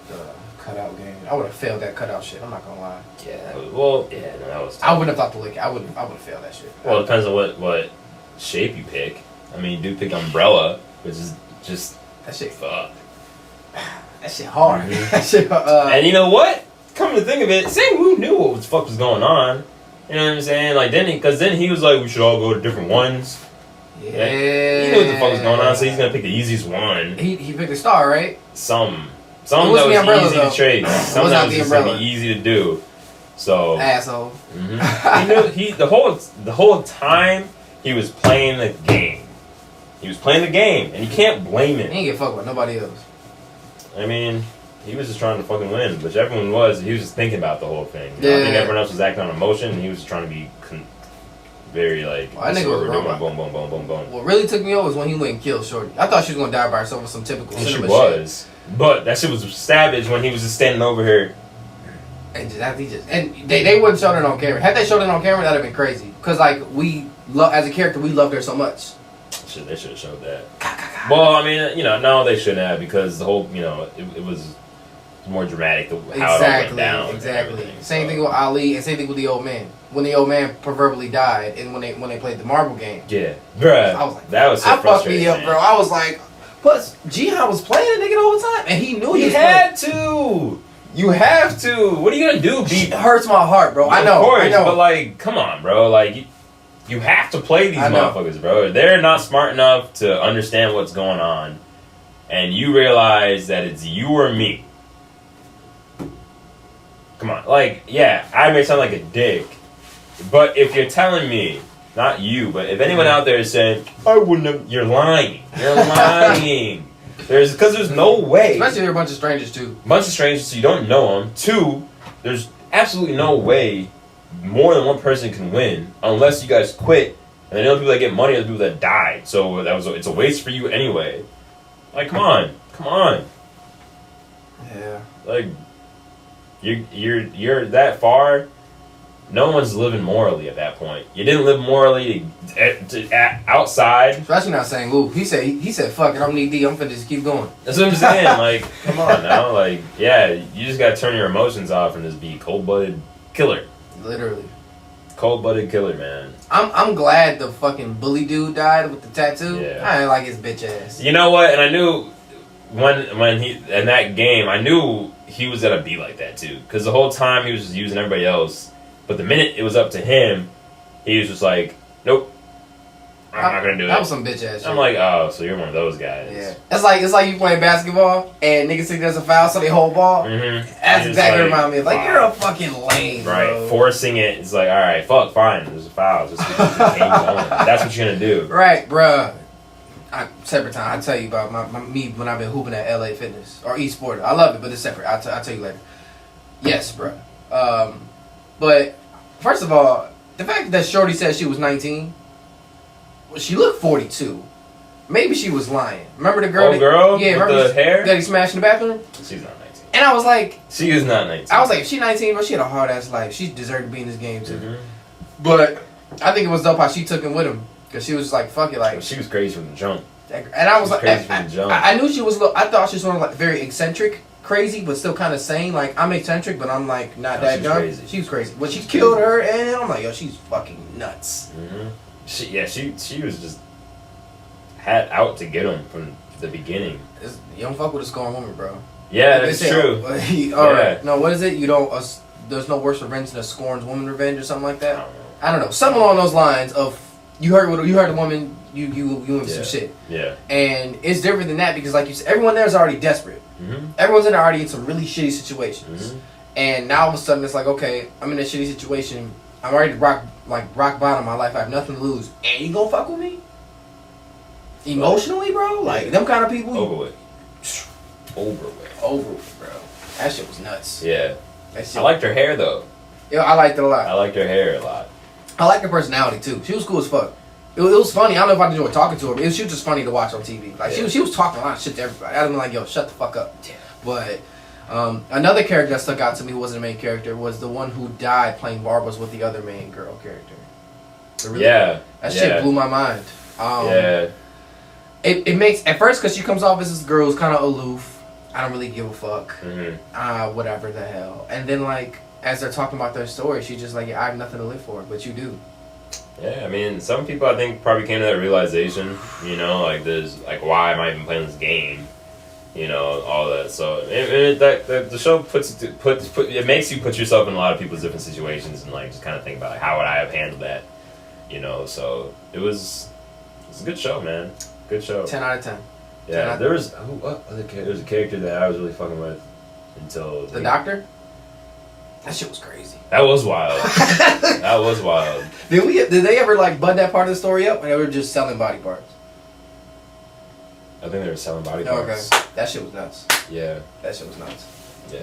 the cutout game. I would have failed that cutout shit. I'm not gonna lie. Yeah. Well, yeah, no, that was tough. I wouldn't have thought to lick it. I would have failed that shit. Well, it depends on what shape you pick. I mean, you do pick umbrella, which is just that shit. Fuck. That shit hard. Mm-hmm. That shit. And you know what? Come to think of it, Sang Woo knew what the fuck was going on. You know what I'm saying? Like then he was like, we should all go to different ones. Yeah. He knew what the fuck was going on, so he's gonna pick the easiest one. He picked a star, right? Some that was umbrella, easy to trace. Some that was just gonna be easy to do. So asshole. Mm-hmm. He knew the whole time he was playing the game. He was playing the game, and you can't blame him. He ain't get fucked with nobody else. I mean, he was just trying to fucking win, which everyone was. He was just thinking about the whole thing. Yeah. I think everyone else was acting on emotion, and he was just trying to be Very like, that nigga was doing, boom, boom, boom, boom, boom. What really took me over was when he went and killed Shorty. I thought she was gonna die by herself with some typical She cinema was. shit. But that shit was savage when he was just standing over her. And they wouldn't show that on camera. Had they showed it on camera, that'd have been crazy. Cause like as a character, we loved her so much. They should have showed that. Well, I mean, no, they shouldn't have, because the whole, it was more dramatic how it all went down. Exactly. Same thing with Ali, and same thing with the old man. When the old man proverbially died, and when they played the marble game. Yeah, bruh. I was like, that was so frustrating. Fucked me up, bro. I was like, plus Jihan was playing the nigga the whole time, and he knew he had to. You have to. What are you gonna do? It hurts my heart, bro. I know. Of course, but like, come on, bro. Like, you have to play these motherfuckers, bro. They're not smart enough to understand what's going on, and you realize that it's you or me. Come on, like, yeah, I may sound like a dick, but if you're telling me, not you, but if anyone out there is saying, I wouldn't have, you're lying. You're lying. Because there's no way. Especially they're a bunch of strangers, too. Bunch of strangers, so you don't know them. 2, there's absolutely no way more than one person can win unless you guys quit. And the only people that get money are the people that died. So it's a waste for you anyway. Like, come on. Yeah. Like, you're that far. No one's living morally at that point. You didn't live morally outside. Especially not saying Lou. He said, fuck it, I'm knee-deep, I'm finna just keep going. That's what I'm saying. Like, come on now. Like, yeah, you just gotta turn your emotions off and just be cold-blooded killer. Literally. Cold-blooded killer, man. I'm glad the fucking bully dude died with the tattoo. Yeah. I ain't like his bitch ass. You know what? And I knew when he in that game, I knew he was gonna be like that too. Because the whole time he was just using everybody else. But the minute it was up to him, he was just like, nope, I'm not gonna do it. That was some bitch ass shit. I'm like, oh, so you're one of those guys. Yeah. It's like you playing basketball and niggas think there's a foul, so they hold ball. Mm-hmm. That's exactly what remind me of. Like, you're a fucking lame, right? Bro. Forcing it. It's like, all right, fuck, fine. There's a foul. Just keep the game going. That's what you're gonna do. Right, bruh. Separate time. I'll tell you about me when I've been hooping at LA Fitness or eSport. I love it, but it's separate. I'll tell you later. Yes, bruh. But first of all, the fact that Shorty said she was 19, well, she looked 42. Maybe she was lying. Remember the girl? Yeah, with the hair that he smashed in the bathroom? She's not 19. And I was like, she is not 19. I was like, if she's 19, bro, she had a hard ass life. She deserved to be in this game too. Mm-hmm. But I think it was dope how she took him with him, because she was like, fuck it, like she was crazy from the jump. And I was like, crazy from the jump. I knew she was. I thought she was sort of like very eccentric, crazy, but still kind of sane. Like, I'm eccentric, but I'm like not that dumb. Crazy. She was crazy. But she killed her, and I'm like, yo, she's fucking nuts. Mm-hmm. She was just had out to get him from the beginning. You don't fuck with a scorned woman, bro. Yeah, that's true. All right. No, what is it? You don't. There's no worse revenge than a scorned woman revenge or something like that. I don't know. Something along those lines of you heard the woman. You went some shit. Yeah. And it's different than that because, like you said, everyone there is already desperate. Mm-hmm. Everyone's in there already in some really shitty situations. Mm-hmm. And now all of a sudden it's like, okay, I'm in a shitty situation. I'm already rock bottom of my life. I have nothing to lose. And you gonna fuck with me? Emotionally, bro? Like, them kind of people? Over with, bro. That shit was nuts. Yeah. I liked her hair, though. Yeah, I liked it a lot. I liked her hair a lot. I liked her personality, too. She was cool as fuck. It was funny. I don't know if I enjoyed talking to her, but she was just funny to watch on TV. Like, she was talking a lot of shit to everybody. I'd been like, yo, shut the fuck up. Yeah. But another character that stuck out to me who wasn't a main character was the one who died playing marbles with the other main girl character. That shit blew my mind. It makes, at first, because she comes off as this girl who's kind of aloof. I don't really give a fuck. Mm-hmm. Whatever the hell. And then, like, as they're talking about their story, she's just like, yeah, I have nothing to live for, but you do. Yeah, I mean, some people I think probably came to that realization, like there's, like, why am I even playing this game? All that. So the show it makes you put yourself in a lot of people's different situations and like just kind of think about like, how would I have handled that, So it was a good show, man. Good show. 10 out of 10. Yeah, there was a character that I was really fucking with until the doctor. That shit was crazy. That was wild. That was wild. Did they ever like bud that part of the story up, or they were just selling body parts? I think they were selling body parts. Okay, that shit was nuts. Yeah, that shit was nuts. Yeah,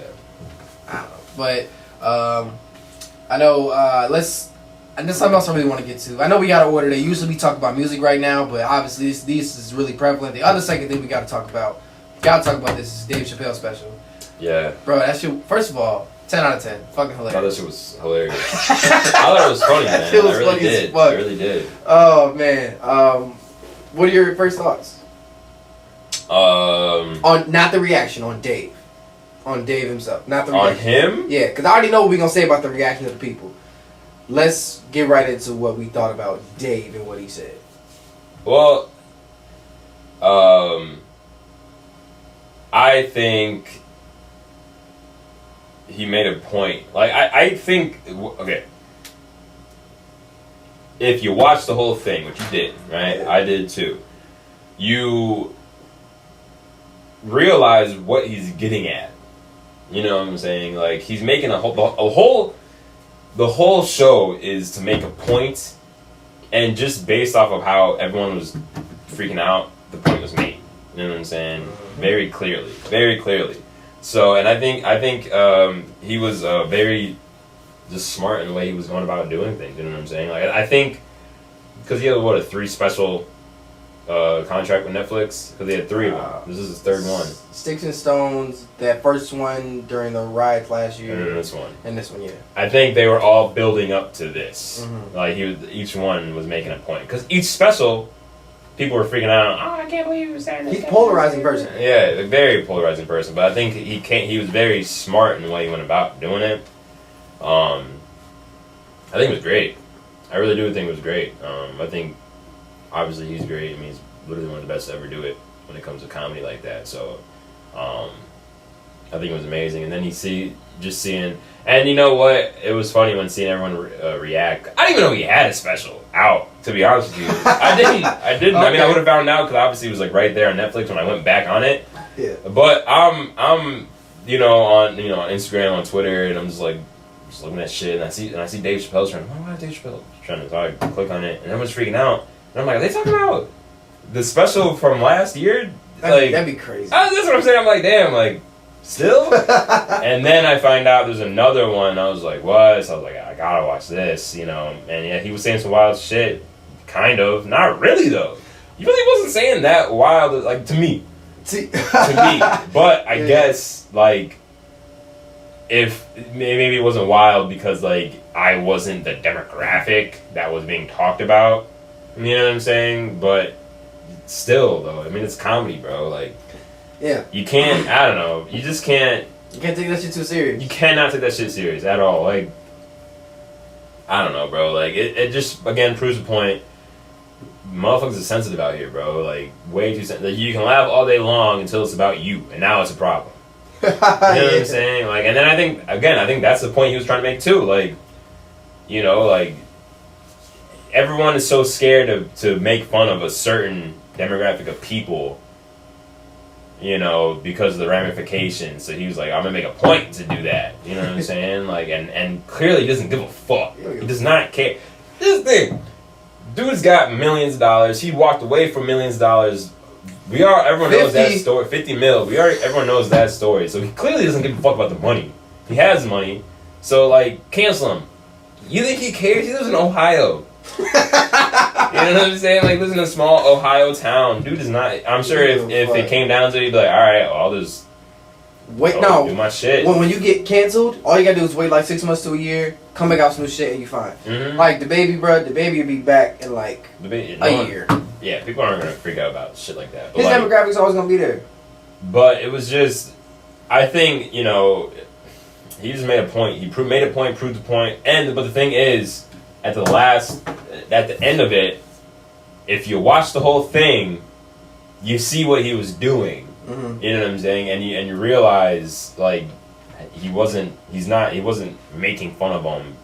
I don't know, but I know. and there's something else I really want to get to. I know we got to order. Usually we talk about music right now, but obviously this is really prevalent. The other second thing we got to talk about, this is Dave Chappelle special. Yeah. Bro, that shit, first of all, 10 out of 10. Fucking hilarious. I thought that shit was hilarious. I thought it was funny, man. That shit was I really funny did. as fuck. I really did. Oh, man. What are your first thoughts? On, not the reaction, on Dave. On Dave himself, not the reaction. On him? Yeah, because I already know what we're going to say about the reaction of the people. Let's get right into what we thought about Dave and what he said. Well, I think he made a point. Like, I think, okay, if you watch the whole thing, which you did, right? I did too. You realize what he's getting at. You know what I'm saying? Like, he's making the whole show is to make a point, and just based off of how everyone was freaking out, the point was made. You know what I'm saying? Very clearly. So, and I think he was very just smart in the way he was going about doing things. You know what I'm saying? Like, I think because he had a 3 special contract with Netflix, because they had 3 of them. This is his 3rd one. Sticks and Stones, that first one during the riots last year, and this one, yeah. I think they were all building up to this. Like each one was making a point, because each special, people were freaking out. Oh, I can't believe you were saying this. He's a polarizing person. Yeah, a very polarizing person. But I think he was very smart in the way he went about doing it. I think it was great. I really do think it was great. I think obviously he's great. I mean, he's literally one of the best to ever do it when it comes to comedy like that. So, I think it was amazing. And then seeing, and you know what? It was funny when seeing everyone react. I didn't even know he had a special out, to be honest with you. I didn't. Okay. I mean, I would have found out because obviously it was like right there on Netflix when I went back on it. Yeah. But I'm on Instagram, on Twitter, and I'm just looking at shit, and I see Dave Chappelle's trending. Why Dave Chappelle trending? So I click on it, and everyone's freaking out. And I'm like, are they talking about the special from last year? That'd be crazy. That's what I'm saying. I'm like, damn, like, still? And then I find out there's another one. I was like, what? So I was like, I gotta watch this, And yeah, he was saying some wild shit. Kind of. Not really, though. He really wasn't saying that wild, like, to me. To me. But I guess, like, if maybe it wasn't wild because, like, I wasn't the demographic that was being talked about. You know what I'm saying? But still, though, I mean, it's comedy, bro. Like, yeah, you can't. I don't know. You just can't. You can't take that shit too serious. You cannot take that shit serious at all. Like, I don't know, bro. Like, it just again proves the point. Motherfuckers are sensitive out here, bro. Like, way too sensitive. Like, you can laugh all day long until it's about you, and now it's a problem. You know what I'm saying? Like, and then I think that's the point he was trying to make too. Like, like, everyone is so scared to make fun of a certain demographic of people, because of the ramifications. So he was like, I'm gonna make a point to do that. You know what I'm saying? Like, and clearly he doesn't give a fuck. He does not care. This thing, dude's got millions of dollars. He walked away from millions of dollars. Everyone knows that story. 50 mil. Everyone knows that story. So he clearly doesn't give a fuck about the money. He has money. So, like, cancel him. You think he cares? He lives in Ohio. You know what I'm saying? Like, lives in a small Ohio town. Dude is not. I'm sure if it came down to it, he'd be like, all right, I'll just do my shit. When you get canceled, all you gotta do is wait like 6 months to a year, come back out with some new shit, and you fine. Mm-hmm. Like the baby will be back in like a year. Yeah, people aren't gonna freak out about shit like that. But his demographics always gonna be there. But it was just, I think he just made a point. He made a point, proved the point. But the thing is, at the end of it, if you watch the whole thing, you see what he was doing. Mm-hmm. You know what I'm saying? And you realize, like, he wasn't making fun of him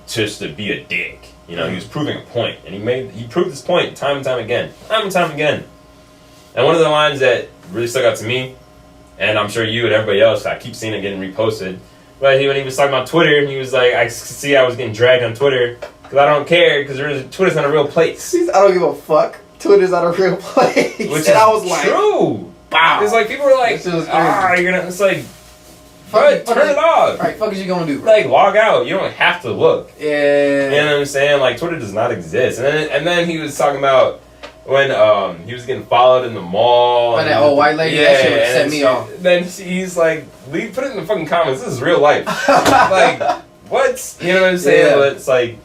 just to be a dick. He was proving a point, and he proved his point time and time again. And one of the lines that really stuck out to me, and I'm sure you and everybody else, I keep seeing it getting reposted, but when he was talking about Twitter, and he was like, I see I was getting dragged on Twitter because I don't care because Twitter's not a real place. I don't give a fuck. Twitter's not a real place. Which I was like, true. Wow. It's like people were like, you're gonna. It's like, But turn it off. Right, fuck is you gonna do? Bro? Like, log out. You don't have to look. Yeah. You know what I'm saying? Like, Twitter does not exist. And then he was talking about when he was getting followed in the mall. By that old white lady, that shit would set me off. Then he's like, put it in the fucking comments. This is real life. Like, what? You know what I'm saying? Yeah. But it's like,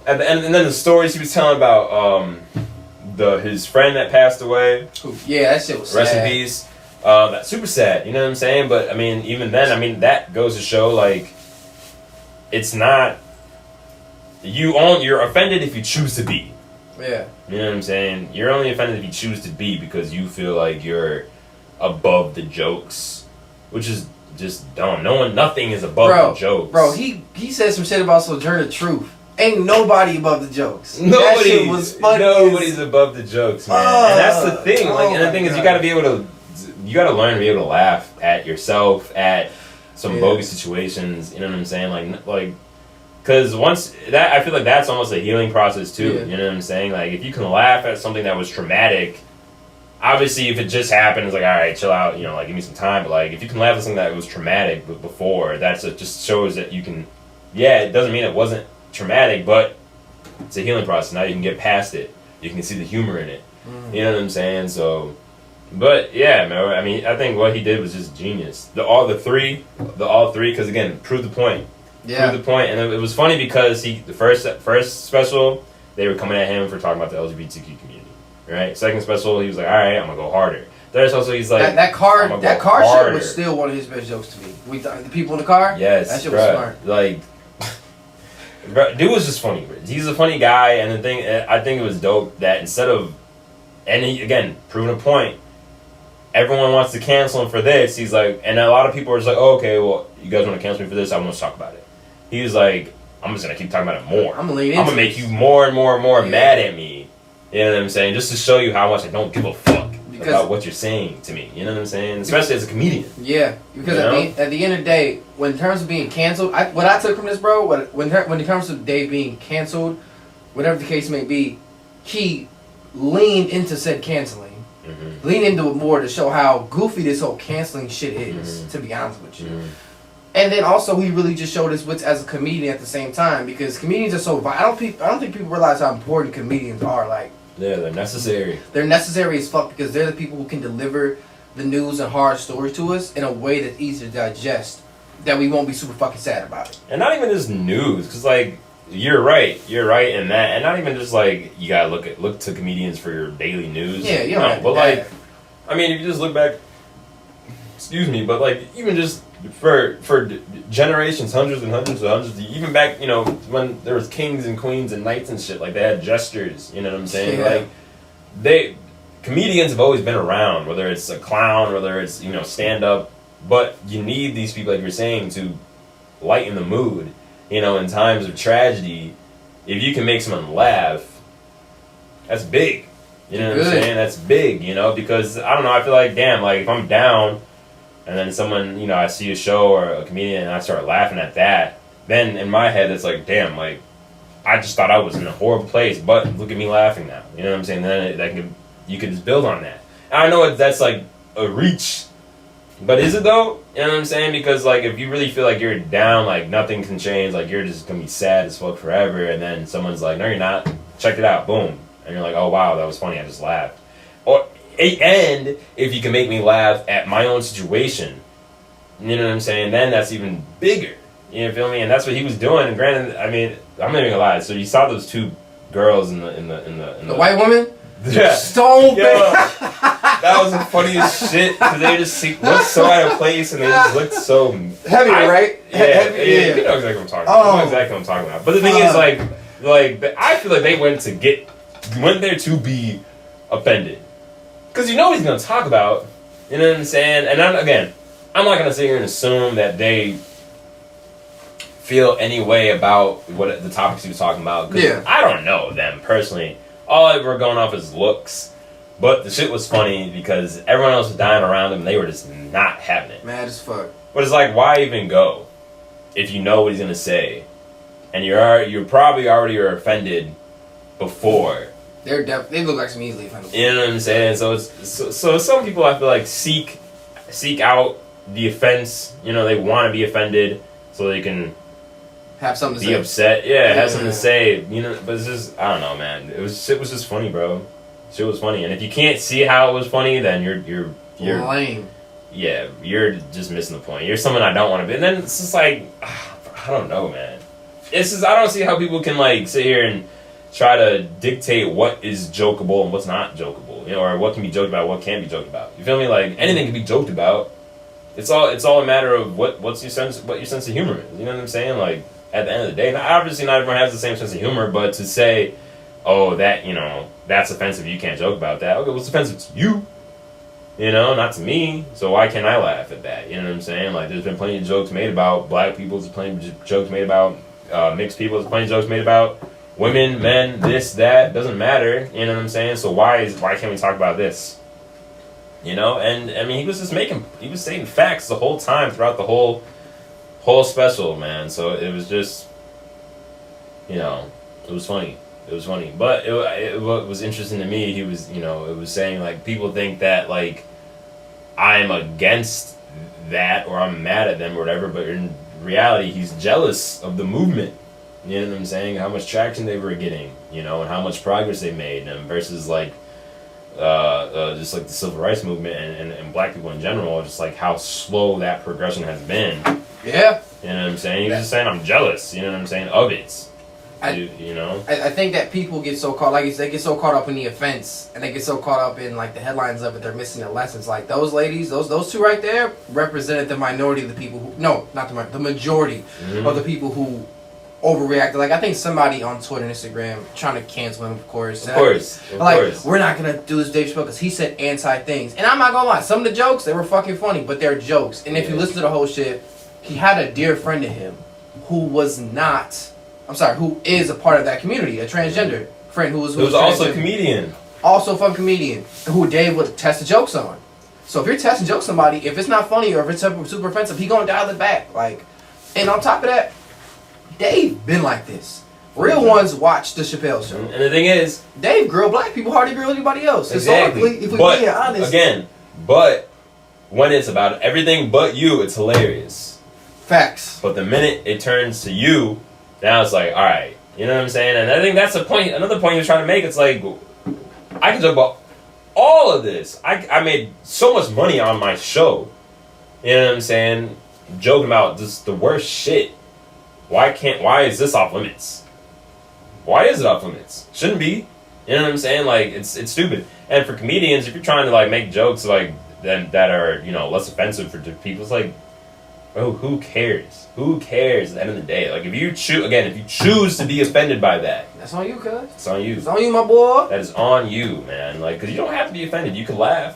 and then the stories he was telling about his friend that passed away. Yeah, that shit was Rest sad. in peace. That's super sad. You know what I'm saying? But I mean, even then, I mean, that goes to show like, it's not. You're offended if you choose to be. Yeah. You know what I'm saying? You're only offended if you choose to be because you feel like you're above the jokes, which is just dumb. Nothing is above the jokes. Bro, he said some shit about Sojourner Truth. Ain't nobody above the jokes. Nobody, that shit was funny. Nobody's above the jokes, man. And that's the thing. Like, and the thing is, you gotta learn to be able to laugh at yourself, at some bogus situations. You know what I'm saying? Like. Because once that, I feel like that's almost a healing process too. Yeah. You know what I'm saying? Like, if you can laugh at something that was traumatic, obviously, if it just happened, it's like, all right, chill out. You know, like, give me some time. But like, if you can laugh at something that was traumatic before, just shows that you can. Yeah, it doesn't mean it wasn't traumatic, but it's a healing process. Now you can get past it. You can see the humor in it. You know what I'm saying? So, but yeah, man. I mean, I think what he did was just genius. All three, because again, prove the point. Yeah. Prove the point. And it was funny because the first special, they were coming at him for talking about the LGBTQ community. Right? Second special, he was like, all right, I'm gonna go harder. Third special, he's like, that car shit was still one of his best jokes to me. The people in the car. Yes, that shit was smart. Like, dude was just funny. He's a funny guy, and the thing, I think it was dope that instead of, and he, again, proving a point, everyone wants to cancel him for this. He's like, and a lot of people are just like, oh, okay, well, you guys want to cancel me for this? I want to talk about it. He was like, I'm just going to keep talking about it more. I'm going to make you more and more and more mad at me. You know what I'm saying? Just to show you how much I don't give a fuck about what you're saying to me. You know what I'm saying? Especially as a comedian. Yeah, because at the end of the day, when in terms of being canceled, what I took from this, bro, when it comes to Dave being canceled, whatever the case may be, he leaned into said canceling. Lean into it more to show how goofy this whole canceling shit is, to be honest with you. And then also he really just showed his wits as a comedian at the same time, because comedians are so I don't think people realize how important comedians are. Like, yeah, they're necessary. They're necessary as fuck because they're the people who can deliver the news and hard stories to us in a way that's easy to digest, that we won't be super fucking sad about it. And not even just news, because like, you're right in that, and not even just like, you gotta look to comedians for your daily news. Yeah, you know, but like, I mean, if you just look back, excuse me, but like, even just for generations, hundreds and hundreds and hundreds, even back, you know, when there was kings and queens and knights and shit, like they had gestures, you know what I'm saying? Like, comedians have always been around, whether it's a clown, whether it's, you know, stand up, but you need these people, like you're saying, to lighten the mood. You know, in times of tragedy, if you can make someone laugh, that's big. You know what I'm saying? That's big, you know, because, I don't know, I feel like, damn, like, if I'm down, and then someone, you know, I see a show or a comedian and I start laughing at that, then in my head it's like, damn, like, I just thought I was in a horrible place, but look at me laughing now. You know what I'm saying? Then you can just build on that. And I know that's like a reach, but is it though? You know what I'm saying? Because like, if you really feel like you're down, like nothing can change, like you're just gonna be sad as fuck forever, and then someone's like, no you're not, check it out, boom. And you're like, oh wow, that was funny, I just laughed. And if you can make me laugh at my own situation, you know what I'm saying? Then that's even bigger. You feel me? And that's what he was doing. And granted, I mean, I'm not even gonna lie. So you saw those two girls in the white woman. Yeah. Stone that was the funniest shit because they just looked so out of place and they just looked so heavy, right? Yeah, yeah. You know exactly what I'm talking about. You know exactly what I'm talking about. But the thing is, like I feel like they went there to be offended. Because you know what he's going to talk about. You know what I'm saying? And I'm not going to sit here and assume that they feel any way about what the topics he was talking about. Because I don't know them personally. All we're going off is looks. But the shit was funny because everyone else was dying around them and they were just not having it. Mad as fuck. But it's like, why even go if you know what he's going to say? And you're probably already offended before. They look like some easily offendable. You know what I'm saying? So some people I feel like seek out the offense. You know, they want to be offended so they can have something to be say. upset. Yeah, have something to say. You know, but it's just I don't know, man. Shit was just funny, bro. Shit was funny, and if you can't see how it was funny, then you're lame. Yeah, you're just missing the point. You're someone I don't want to be. And then it's just like I don't know, man. It's just I don't see how people can like sit here and try to dictate what is jokeable and what's not jokeable, you know, or what can be joked about, what can't be joked about. You feel me? Like anything can be joked about. It's all a matter of what your sense of humor is. You know what I'm saying? Like at the end of the day, obviously not everyone has the same sense of humor, but to say, oh, that that's offensive, you can't joke about that. Okay, what's offensive to you? You know, not to me. So why can't I laugh at that? You know what I'm saying? Like there's been plenty of jokes made about black people. There's plenty of jokes made about mixed people. There's plenty of jokes made about women, men, this, that, doesn't matter. You know what I'm saying? So why can't we talk about this? You know? And I mean, he was saying facts the whole time throughout the whole special, man. So it was just, you know, it was funny. It was funny. But what was interesting to me, he was, you know, it was saying like people think that like I'm against that or I'm mad at them or whatever, but in reality, he's jealous of the movement. You know what I'm saying? How much traction they were getting, you know, and how much progress they made, and versus like, just like the civil rights movement and black people in general, just like how slow that progression has been. Yeah. You know what I'm saying? He's just saying I'm jealous. You know what I'm saying? Of it. You know. I think that people get so caught, like they get so caught up in the offense, and they get so caught up in like the headlines of it, they're missing the lessons. Like those ladies, those two right there, represented the minority of the people who, no, not the majority of the people who overreacted. Like I think somebody on Twitter and Instagram trying to cancel him, of course. We're not gonna do this Dave Chappelle because he said anti things, and I'm not gonna lie, some of the jokes they were fucking funny, but they're jokes. And if you listen to the whole shit, he had a dear friend of him who is a part of that community, a transgender friend who was also a comedian, also a fun comedian who Dave would test the jokes on. So if you're testing jokes on somebody, if it's not funny or if it's super offensive, he gonna dial it back. Like, and on top of that, Dave been like this. Real ones watch the Chappelle show. And the thing is, Dave grilled black people hardly grilled anybody else. Exactly. Historically, if we're being honest. But when it's about everything but you, it's hilarious. Facts. But the minute it turns to you, now it's like, all right, you know what I'm saying? And I think that's a point. Another point he was trying to make. It's like, I can joke about all of this. I made so much money on my show. You know what I'm saying? Joking about just the worst shit. Why is this off limits? Why is it off limits? Shouldn't be. You know what I'm saying? Like it's stupid. And for comedians, if you're trying to like make jokes like that are, you know, less offensive for people, it's like, bro, who cares? Who cares at the end of the day? Like if you choose to be offended by that, that's on you, cuz. It's on you. It's on you, my boy. That is on you, man. Like, cause you don't have to be offended. You can laugh,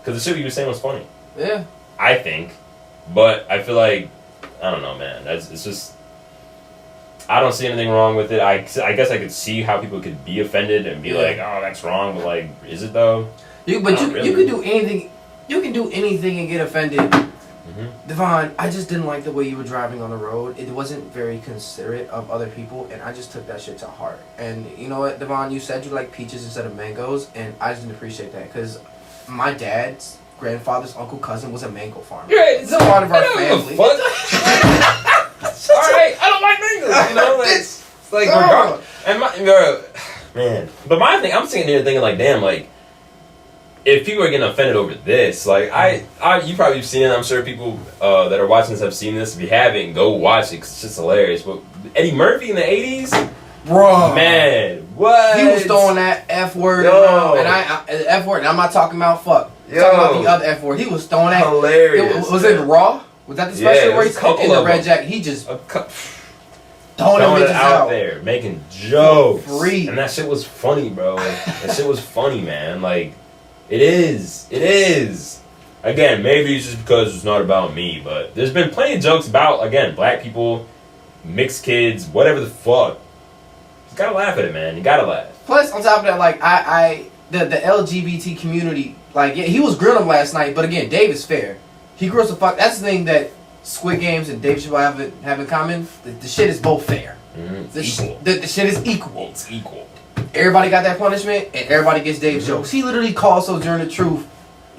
cause the shit you were saying was funny. Yeah. I think, but I feel like I don't know, man. It's just. I don't see anything wrong with it. I guess I could see how people could be offended and be like, oh, that's wrong, but like, is it though? You can do anything. You can do anything and get offended. Devonn, I just didn't like the way you were driving on the road. It wasn't very considerate of other people, and I just took that shit to heart. And you know what, Devonn, you said you like peaches instead of mangoes, and I just didn't appreciate that because my dad's grandfather's uncle cousin was a mango farmer. Yeah, it's a part of our family. Alright, I don't like mangoes. You know, like, it's like regardless. And man. But my thing, I'm sitting there thinking like, damn, like, if people are getting offended over this, like, you probably have seen it. I'm sure people that are watching this have seen this. If you haven't, go watch it because it's just hilarious. But Eddie Murphy in the 80s, bro, man, what? He was throwing that F word around, and F word. And I'm not talking about fuck. I'm talking about the other F word. He was throwing that. Hilarious. Was it Raw? Was that the special where he's in the red jacket? He just throwing it out there, making jokes. Free. And that shit was funny, bro. That shit was funny, man. Like, it is. Again, maybe it's just because it's not about me, but there's been plenty of jokes about, again, black people, mixed kids, whatever the fuck. You gotta laugh at it, man. You gotta laugh. Plus, on top of that, like, the LGBT community, like, yeah, he was grilling him last night, but again, Dave is fair. He grills the fuck. That's the thing that Squid Games and Dave Chappelle have in common. The shit is both fair. The shit is equal. It's equal. Everybody got that punishment, and everybody gets Dave's jokes. He literally calls Sojourner Truth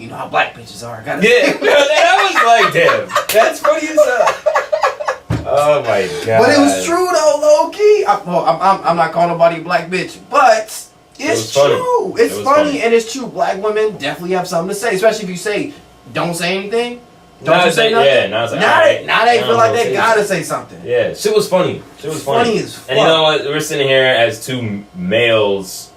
you know how black bitches are. I gotta Yeah, that was like, damn, that's funny as hell. Oh my god! But it was true though, low key. I'm not calling nobody a black bitch, but it's true. It's funny and it's true. Black women definitely have something to say, especially if you say, "Don't say anything." Don't you say nothing? Yeah, now they feel like they gotta say something. Yeah, shit was funny. Funny as fuck. And you know what? We're sitting here as two males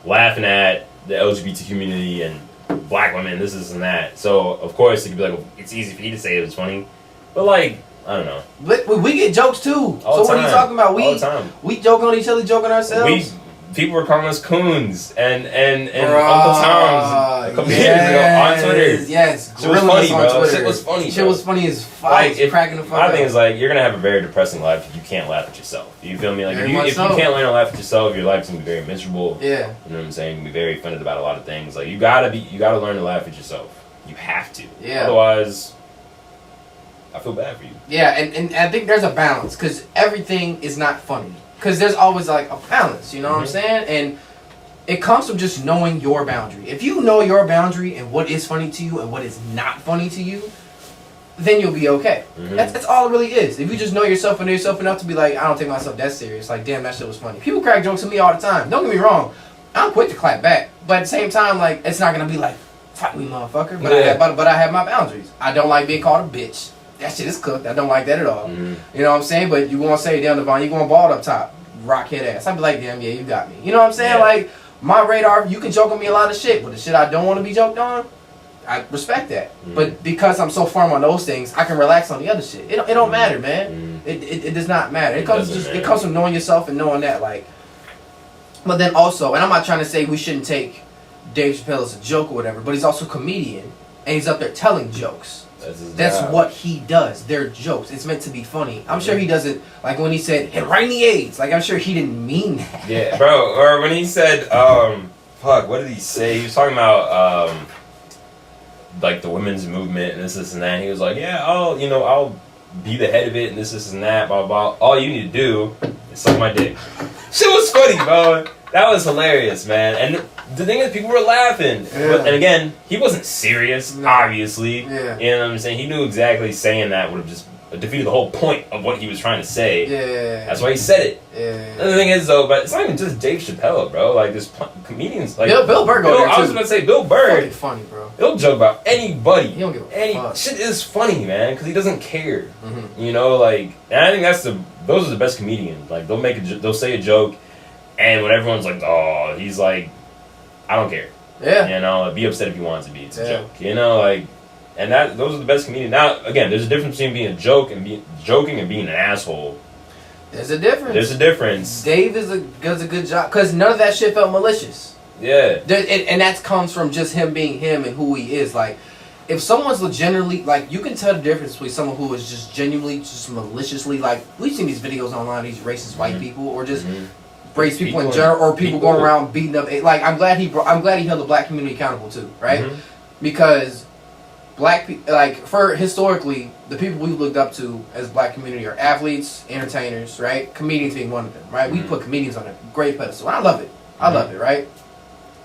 laughing at the LGBT community and black women, this and that. So of course it could be like, it's easy for you to say it was funny, but like, I don't know. But we get jokes too. All so what are you talking about? All the time. We joke on each other, joking ourselves. People were calling us coons and Uncle Tom's a couple years ago on Twitter. Yes, shit was funny, bro. Shit was funny. Shit was funny as fuck. Like, cracking the fuck my thing is like, you're gonna have a very depressing life if you can't laugh at yourself. You feel me? Like if you can't learn to laugh at yourself, your life's gonna be very miserable. Yeah. You know what I'm saying? You're gonna be very offended about a lot of things. Like you gotta learn to laugh at yourself. You have to. Yeah. Otherwise, I feel bad for you. Yeah, and I think there's a balance because everything is not funny. Because there's always like a balance, you know what I'm saying? And it comes from just knowing your boundary. If you know your boundary and what is funny to you and what is not funny to you, then you'll be okay. That's all it really is. If you just know yourself and know yourself enough to be like, I don't take myself that serious. Like, damn, that shit was funny. People crack jokes at me all the time. Don't get me wrong. I'm quick to clap back. But at the same time, like, it's not going to be like, fuck me, motherfucker. But I have my boundaries. I don't like being called a bitch. That shit is cooked. I don't like that at all. You know what I'm saying? But you want to say, damn, Devonn, you going bald up top. Rockhead ass. I'd be like, damn, yeah, you got me. You know what I'm saying? Yeah. Like, my radar, you can joke on me a lot of shit, but the shit I don't want to be joked on, I respect that. But because I'm so firm on those things, I can relax on the other shit. It don't matter, man. It does not matter. It comes from knowing yourself and knowing that, like. But then also, and I'm not trying to say we shouldn't take Dave Chappelle as a joke or whatever, but he's also a comedian, and he's up there telling jokes. That's what he does. They're jokes. It's meant to be funny. I'm sure he doesn't, like when he said, "Hey, right in the AIDS." Like, I'm sure he didn't mean that. Yeah, bro. Or when he said, fuck, what did he say? He was talking about, like, the women's movement and this and that. He was like, yeah, I'll be the head of it and this and that, blah, blah. All you need to do is suck my dick. Shit was funny, bro. That was hilarious, man. And the thing is, people were laughing. Yeah. And again, he wasn't serious, obviously. Yeah. You know what I'm saying? He knew exactly saying that would have just defeated the whole point of what he was trying to say. Yeah. That's why he said it. Yeah. And the thing is, though, but it's not even just Dave Chappelle, bro. Like, there's comedians. Like Bill Burr go there, too. I was going to say, Bill Burr. Fucking funny, bro. He'll joke about anybody. He don't give a fuck. Shit is funny, man, because he doesn't care. You know, like, and I think those are the best comedians. Like, they'll say a joke, and when everyone's like, oh, he's like, I don't care. Yeah. You know, be upset if you want to be. It's a joke. You know, like, and those are the best comedians. Now, again, there's a difference between being a joke and joking and being an asshole. There's a difference. There's a difference. Dave does a good job because none of that shit felt malicious. Yeah. And that comes from just him being him and who he is. Like, if someone's legitimately, like, you can tell the difference between someone who is just genuinely, just maliciously, like, we've seen these videos online, these racist white people, or just race people in general, or people going around beating up. Like, I'm glad he held the black community accountable too, right? Because black people, like, for historically, the people we've looked up to as black community are athletes, entertainers, right? Comedians being one of them, right? We put comedians on a great pedestal. And I love it. I love it, right?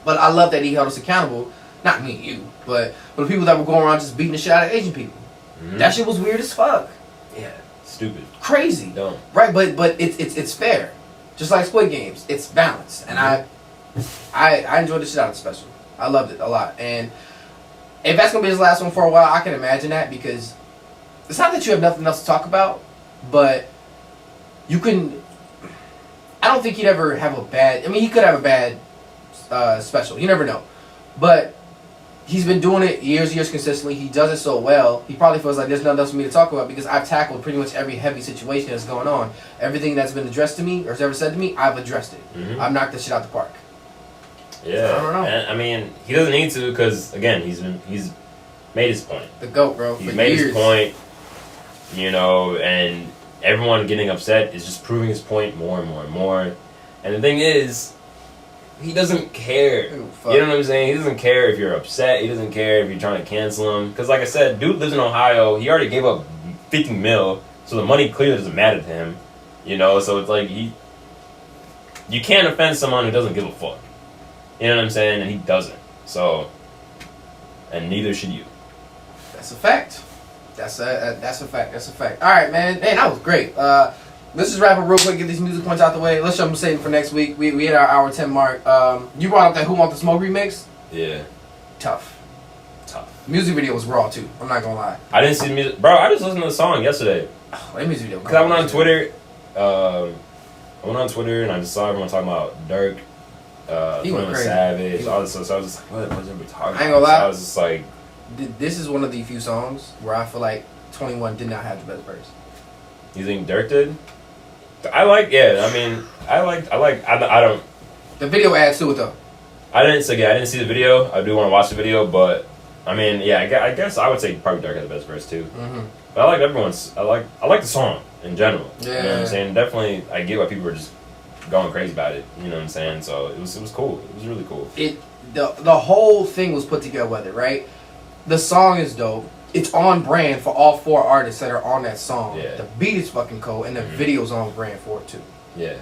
But I love that he held us accountable. Not me and you, but the people that were going around just beating the shit out of Asian people. That shit was weird as fuck. Yeah. Stupid. Crazy. Dumb. Right, but it's fair. Just like Squid Games, it's balanced, and I enjoyed the shit out of the special. I loved it a lot, and if that's gonna be his last one for a while, I can imagine that, because it's not that you have nothing else to talk about, but you can. I don't think he'd ever have a bad. I mean, he could have a bad special. You never know, but he's been doing it years consistently. He does it so well. He probably feels like there's nothing else for me to talk about because I've tackled pretty much every heavy situation that's going on. Everything that's been addressed to me or ever said to me, I've addressed it. I've knocked that shit out the park. Yeah, so I don't know. And, I mean, he doesn't need to because again, he's made his point. The GOAT, bro. He's made his point. You know, and everyone getting upset is just proving his point more and more and more. And the thing is, he doesn't care. You know what I'm saying? He doesn't care if you're upset. He doesn't care if you're trying to cancel him. Because like I said, dude lives in Ohio. He already gave up $50 million, so the money clearly doesn't matter to him. You know, so it's like you can't offend someone who doesn't give a fuck. You know what I'm saying? And he doesn't. So, and neither should you. That's a fact. That's a fact. All right, man. Man, that was great. Let's just wrap up real quick. Get these music points out the way. Let's jump save for next week. We hit our hour 10 mark. You brought up that Who Want the Smoke remix. Yeah. Tough. Music video was raw too. I'm not gonna lie. I didn't see the music, bro. I just listened to the song yesterday. Oh, that music video. Cause I went on Twitter. And I just saw everyone talking about Dirk. He went crazy. Savage. All this stuff. So I was just like, what is everybody talking about? I ain't gonna lie. So I was just like, this is one of the few songs where I feel like 21 did not have the best verse. You think Dirk did? I don't. The video adds to it though. I didn't see the video. I do want to watch the video, but I mean, yeah, I guess I would say probably Dirk had the best verse too. Mm-hmm. But I like everyone's. I like the song in general. Yeah. You know what I'm saying? Definitely, I get why people were just going crazy about it. You know what I'm saying? So it was cool. It was really cool. The whole thing was put together with it, right? The song is dope. It's on brand for all 4 artists that are on that song. Yeah. The beat is fucking cold, and the video's on brand for it too. Yeah.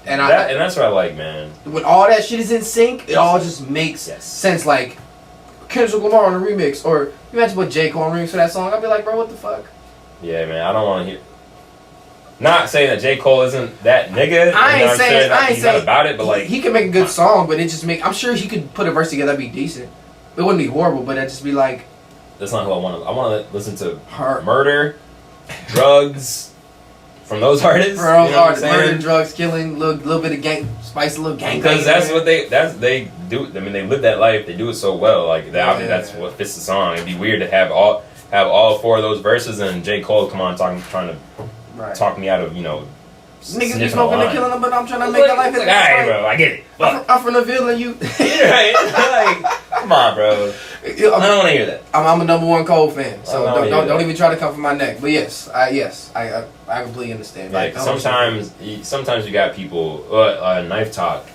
And that's what I like, man. When all that shit is in sync, it all just makes sense. Like Kendrick Lamar on a remix, or you imagine put J. Cole on a remix for that song, I'd be like, bro, what the fuck? Yeah, man, I don't want to hear. Not saying that J. Cole isn't that nigga. I ain't saying he's not about it, but like he can make a good song, but it just make. I'm sure he could put a verse together that'd be decent. It wouldn't be horrible, but it'd just be like. That's not who I want to. I want to listen to murder, drugs. From those artists, murder, drugs, killing, little bit of gang, spice, a little gang. Because that's what they do. I mean, they live that life. They do it so well. Like that's what fits the song. It'd be weird to have all 4 of those verses and J. Cole come on trying to talk me out of niggas be smoking and killing them, but I'm trying to make a life. Like, all right, bro, I get it. I'm from the Ville and you. Right? Like, come on, bro. I don't want to hear that. I'm a number 1 Cole fan, so don't even try to come for my neck. But I completely understand. Like sometimes you got people knife talk.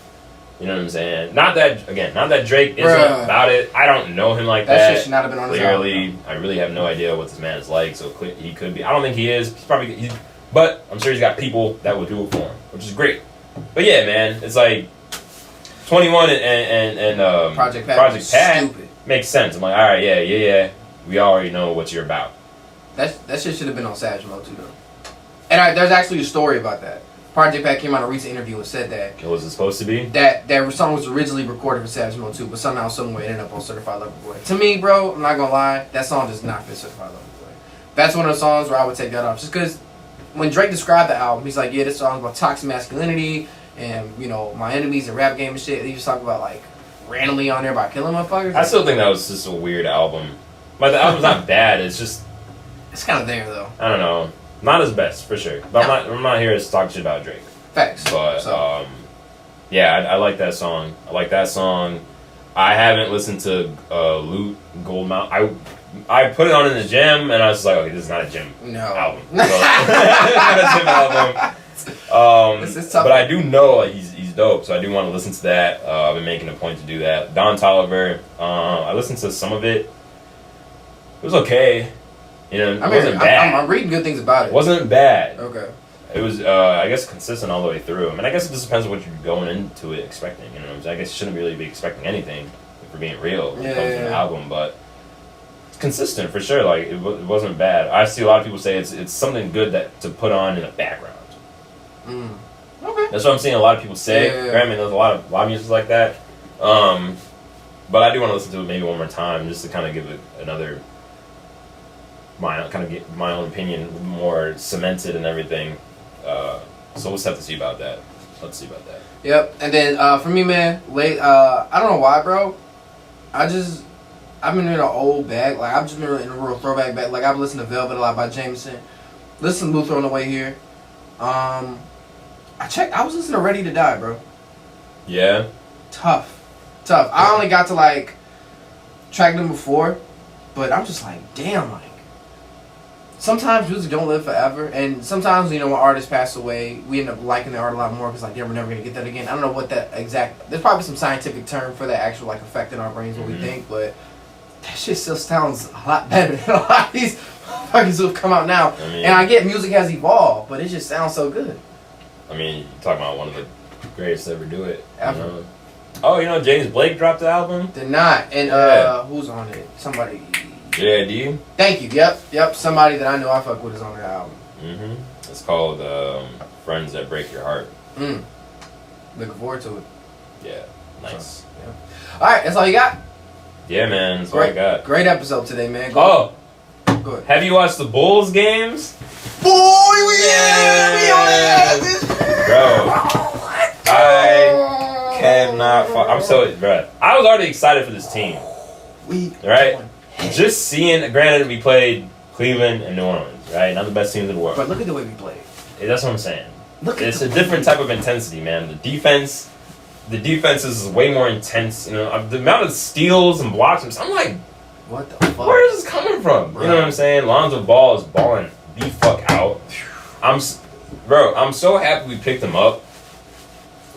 You know what I'm saying? Not that Drake isn't about it. I don't know him like that. That shit should not have been on his album. Clearly, I really have no idea what this man is like. So he could be. I don't think he is. But I'm sure he's got people that will do it for him, which is great. But yeah, man, it's like 21 and Project Pat stupid. Makes sense. I'm like, all right, yeah. We already know what you're about. That shit should have been on Savage Mode too, though. And there's actually a story about that. Project Pat came out in a recent interview and said that. What was it supposed to be? That song was originally recorded for Savage Mode 2, but somehow, someway, it ended up on Certified Lover Boy. To me, bro, I'm not gonna lie, that song does not fit Certified Lover Boy. That's one of the songs where I would take that off, just because when Drake described the album, he's like, yeah, this song's about toxic masculinity and my enemies and rap game and shit. He just talking about like randomly on there about killing motherfuckers. I still think that was just a weird album. But the album's not bad. It's just it's kind of there though. I don't know. Not his best for sure. But I'm not here to talk shit about Drake. Facts. But I like that song. I haven't listened to Loot Gold Mountain. I put it on in the gym, and I was just like, okay, this is not a gym album. So, not a gym album. But I do know he's dope, so I do want to listen to that. I've been making a point to do that. Don Toliver, I listened to some of it. It was okay. It wasn't bad. I'm reading good things about it. It wasn't bad. Okay. It was, I guess, consistent all the way through. I mean, I guess it just depends on what you're going into it expecting. I guess you shouldn't really be expecting anything if we're being real when it comes to an album, but consistent for sure. Like it wasn't bad. I see a lot of people say it's something good to put on in the background. Okay. That's what I'm seeing a lot of people say. I mean, there's a lot of music like that. But I do want to listen to it maybe one more time just to kind of give it another get my own opinion more cemented and everything. So we'll just have to see about that. Let's see about that. Yep. And then for me, man, I don't know why, bro. I've been in an old bag. Like, I've just been in a real throwback bag. Like, I've listened to Velvet a lot by Jameson. Listen to Luther on the way here. I was listening to Ready to Die, bro. Yeah? Tough. I only got to, like, track number 4. But I'm just like, damn, like. Sometimes music don't live forever. And sometimes, when artists pass away, we end up liking the art a lot more because, like, we're never going to get that again. I don't know what that exact. There's probably some scientific term for that actual, like, effect in our brains, what we think, but that shit still sounds a lot better than a lot of these motherfuckers who have come out now. And I get music has evolved, but it just sounds so good. I mean, you're talking about one of the greatest to ever do it. Ever. Oh, you know James Blake dropped the album? Did not. And who's on it? Somebody. Yeah, do you? Thank you. Yep. Somebody that I know I fuck with is on the album. Mm-hmm. It's called Friends That Break Your Heart. Looking forward to it. Yeah, nice. So, yeah. All right, that's all you got? Yeah, man, that's all I got. Great episode today, man. Go ahead. Have you watched the Bulls games? Boy, we on that. Bro, I cannot. I'm so, bro. I was already excited for this team. Right? Just seeing, granted, we played Cleveland and New Orleans, right? Not the best teams in the world. But look at the way we played. That's what I'm saying. It's a different type of intensity, man. The defense is way more intense. You know, the amount of steals and blocks. I'm like, what the fuck? Where is this coming from? Bro. You know what I'm saying? Lonzo Ball is balling the fuck out. I'm so happy we picked him up.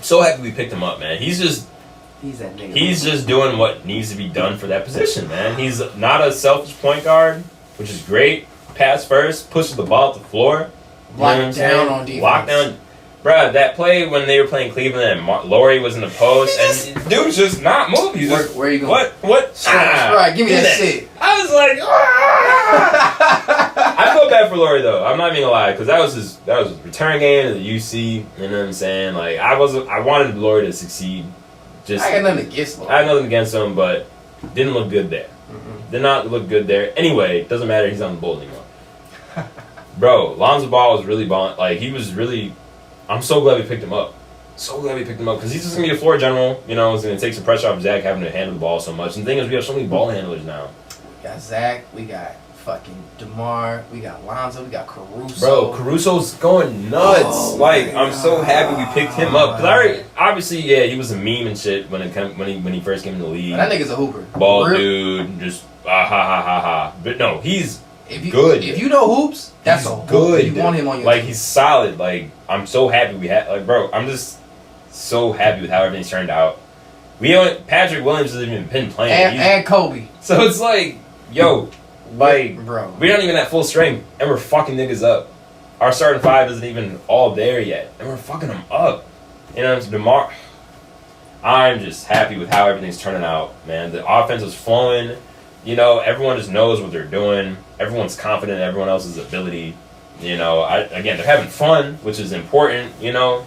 So happy we picked him up, man. He's that nigga. He's just doing what needs to be done for that position, man. He's not a selfish point guard, which is great. Pass first, pushes the ball up the floor. Lock down on defense. Lock down. Bruh, that play when they were playing Cleveland and Laurie was in the post and dude's just not moving. Where are you going? What? Right, give me that shit. I was like, I feel bad for Laurie though. I'm not even gonna lie, because that was his return game to the UC. You know what I'm saying? Like I wanted Laurie to succeed. Just I got nothing against Laurie. I had nothing against him, but didn't look good there. Did not look good there. Anyway, doesn't matter. He's on the Bulls anymore. Bro, Lonzo Ball was really balling. Like he was really. I'm so glad we picked him up. So glad we picked him up because he's just gonna be a floor general. You know, it's gonna take some pressure off Zach having to handle the ball so much. And the thing is, we have so many ball handlers now. We got Zach. We got fucking DeMar. We got Lonzo. We got Caruso. Bro, Caruso's going nuts. I'm so happy we picked him up because obviously, he was a meme and shit when he first came in the league. But that nigga's a hooper. Ball dude, just ha ha ha ha. But no, he's. Good. If you know hoops, that's good. You want him on your team. He's solid. I'm so happy we had. Bro, I'm just so happy with how everything's turned out. Patrick Williams hasn't even been playing. And Kobe. So it's like, yo, bro, we're not even at full strength, and we're fucking niggas up. Our starting five isn't even all there yet, and we're fucking them up. You know, DeMar. I'm just happy with how everything's turning out, man. The offense is flowing. You know, everyone just knows what they're doing. Everyone's confident in everyone else's ability. You know, they're having fun, which is important, you know.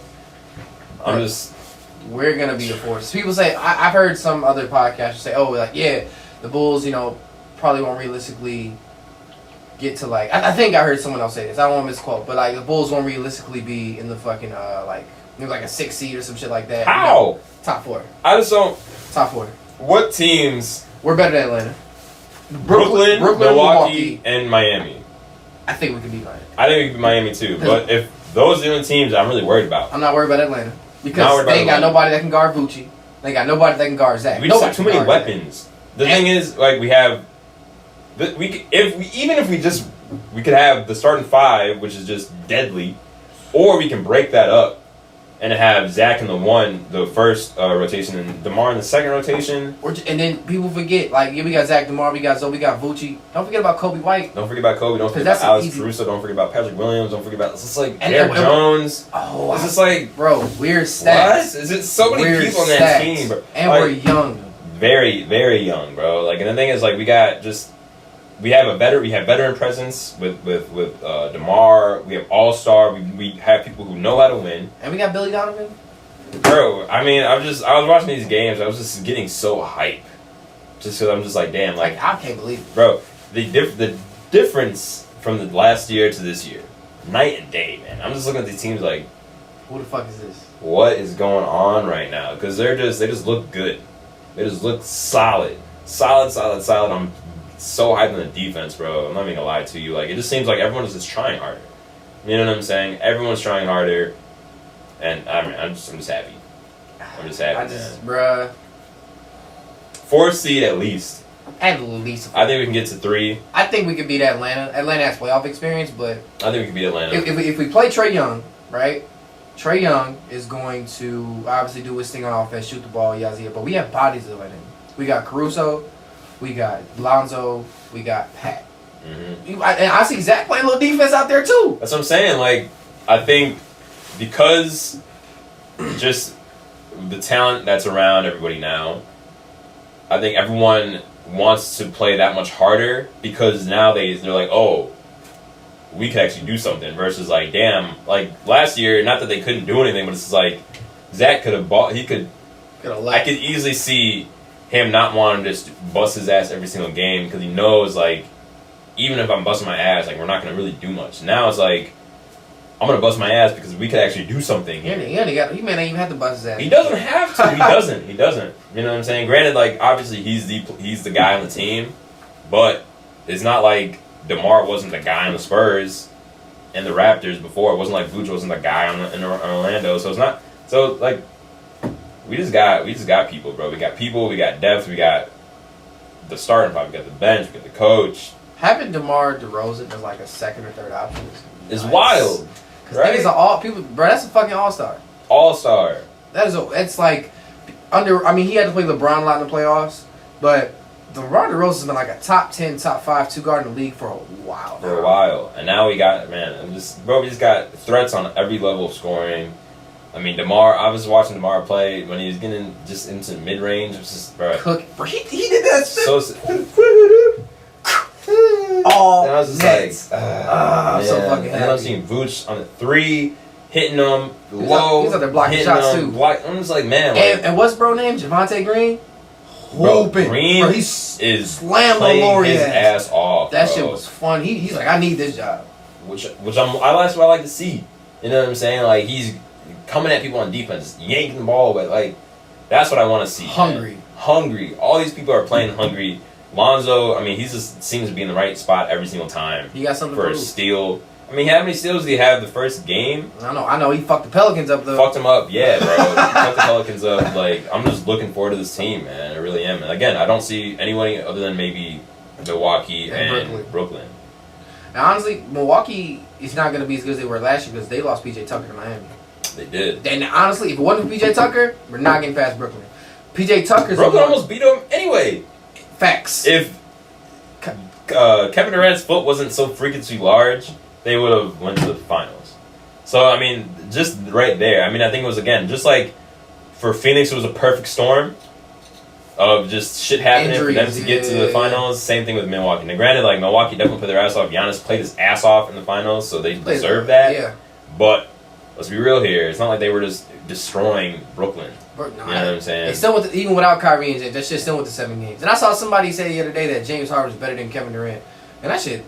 We're going to be the force. People say, I've heard some other podcasters say, the Bulls, you know, probably won't realistically get to, I think I heard someone else say this. I don't want to misquote, but, the Bulls won't realistically be in the fucking, maybe a 6 seed or some shit like that. How? You know, top 4. I just don't. Top 4. What teams? We're better than Atlanta. Brooklyn, Milwaukee, and Miami. I think we could beat Miami. I think we could beat Miami too. But if those are the only teams I'm really worried about. I'm not worried about Atlanta. Because they ain't got nobody that can guard Vucci. They got nobody that can guard Zach. We just have too many weapons. The thing is, we have... We could have the starting 5, which is just deadly, or we can break that up and have Zach in the first rotation, and DeMar in the second rotation. And then people forget, we got Zach, DeMar, we got Zoe, we got Vucci. Don't forget about Kobe White. Don't forget about Kobe. Don't forget about Alex Caruso. Don't forget about Patrick Williams. Don't forget about... It's just Derrick Jones. Oh, it's just bro, we're stacked. What? Is it so many people on that team, bro? And we're young. Very, very young, bro. And the thing is, we have veteran presence with DeMar. We have all-star. We have people who know how to win. And we got Billy Donovan. Bro, I was watching these games. I was just getting so hype. Just because I'm just damn. I can't believe it. Bro, the difference from the last year to this year, night and day, man. I'm just looking at these teams who the fuck is this? What is going on right now? Because they just look good. They just look solid. Solid. I'm so hyped on the defense, bro. I'm not even gonna lie to you. It just seems like everyone is just trying harder. You know what I'm saying? Everyone's trying harder, and I'm just happy. I'm just happy, man. Bruh. 4th seed at least. At least. I think we can get to 3. I think we could beat Atlanta. Atlanta has playoff experience, but I think we can beat Atlanta. If we play Trae Young, right? Trae Young is going to obviously do his thing on offense, shoot the ball, but we have bodies to let him. We got Caruso. We got Lonzo. We got Pat. Mm-hmm. And I see Zach playing a little defense out there too. That's what I'm saying. I think because just the talent that's around everybody now, I think everyone wants to play that much harder because now they're like, oh, we could actually do something versus like, damn, like last year, not that they couldn't do anything, but it's just like Zach could have bought, I could easily see him not wanting to just bust his ass every single game because he knows like, even if I'm busting my ass, like we're not gonna really do much. Now it's like, I'm gonna bust my ass because we could actually do something. He may not even have to bust his ass. He doesn't have to. He doesn't. You know what I'm saying? Granted, like obviously he's the guy on the team, but it's not like DeMar wasn't the guy on the Spurs and the Raptors before. It wasn't like Vooch wasn't the guy in Orlando. So it's not. So like, we just got people, bro. We got people. We got depth. We got the starting five. We got the bench. We got the coach. Having DeMar DeRozan as like a second or third option is wild. Right? Bro, that's a fucking all-star. All-star. It's like he had to play LeBron a lot in the playoffs, but DeMar DeRozan has been like a top 10, top 5 two-guard in the league for a while. And now we got, we just got threats on every level of scoring. I mean, DeMar, I was watching DeMar play when he was getting just into mid-range. It was just, bro. He did that so all and I was just nets. like, I'm so fucking happy. And I'm seeing Vooch on the 3, hitting them low. He's out there blocking shots too. I'm just like, man. And what's bro name? Javonte Green? Bro, Green he slammed his ass off. That shit was fun. He's like, I need this job. That's what I like to see. You know what I'm saying? Like, he's coming at people on defense, yanking the ball away. Like, that's what I want to see. Hungry. All these people are playing hungry. Lonzo, I mean, he just seems to be in the right spot every single time. He got something for a steal. I mean, how many steals did he have the first game? I know. He fucked the Pelicans up, though. Fucked him up, yeah, bro. He fucked the Pelicans up. Like, I'm just looking forward to this team, man. I really am. And again, I don't see anyone other than maybe Milwaukee and Brooklyn. Now, honestly, Milwaukee is not going to be as good as they were last year because they lost PJ Tucker to Miami. They did. And honestly, if it wasn't for PJ Tucker, we're not getting past Brooklyn. PJ Tucker's Brooklyn almost beat them anyway. Facts. If Kevin Durant's foot wasn't so freakishly large, they would have went to the finals. So, I mean, just right there. I mean, I think it was, again, just like for Phoenix, it was a perfect storm of just shit happening for them to get to the finals. Same thing with Milwaukee. Now, granted, like, Milwaukee definitely played their ass off. Giannis played his ass off in the finals, so they deserve that. Yeah. But let's be real here. It's not like they were just destroying Brooklyn. You know what I'm saying? It's still even without Kyrie and James, that shit's still with the 7 games. And I saw somebody say the other day that James Harden's better than Kevin Durant, and that shit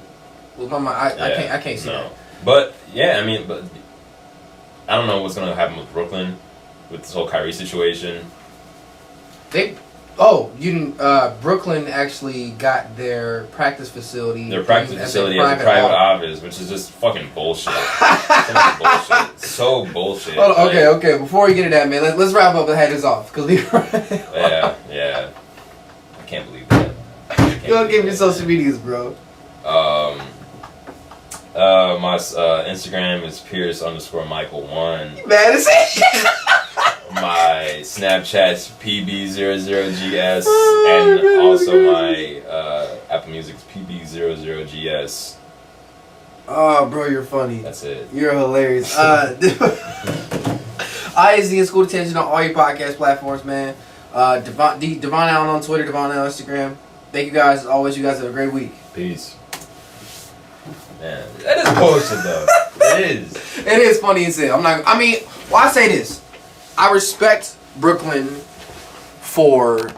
was my mind. I can't see that. But yeah, I mean, I don't know what's gonna happen with Brooklyn with this whole Kyrie situation. Brooklyn actually got their practice facility. Their practice facility as a private office, which is just fucking bullshit. So bullshit. Oh, okay. Before we get into that, man, let's wrap up and head this off. Cause yeah. I can't believe that. Go give me social medias, bro. My Instagram is Pierce_Michael1. Man, is it? My Snapchat's PB00GS, and also my Apple Music's PB00GS. Oh, bro, you're funny. That's it. You're hilarious. ISD and School Detention on all your podcast platforms, man. Devonnalan on Twitter, Devonnalan on Instagram. Thank you guys. As always, you guys have a great week. Peace. Man, that is bullshit, though. It is. It is funny as hell. I say this. I respect Brooklyn for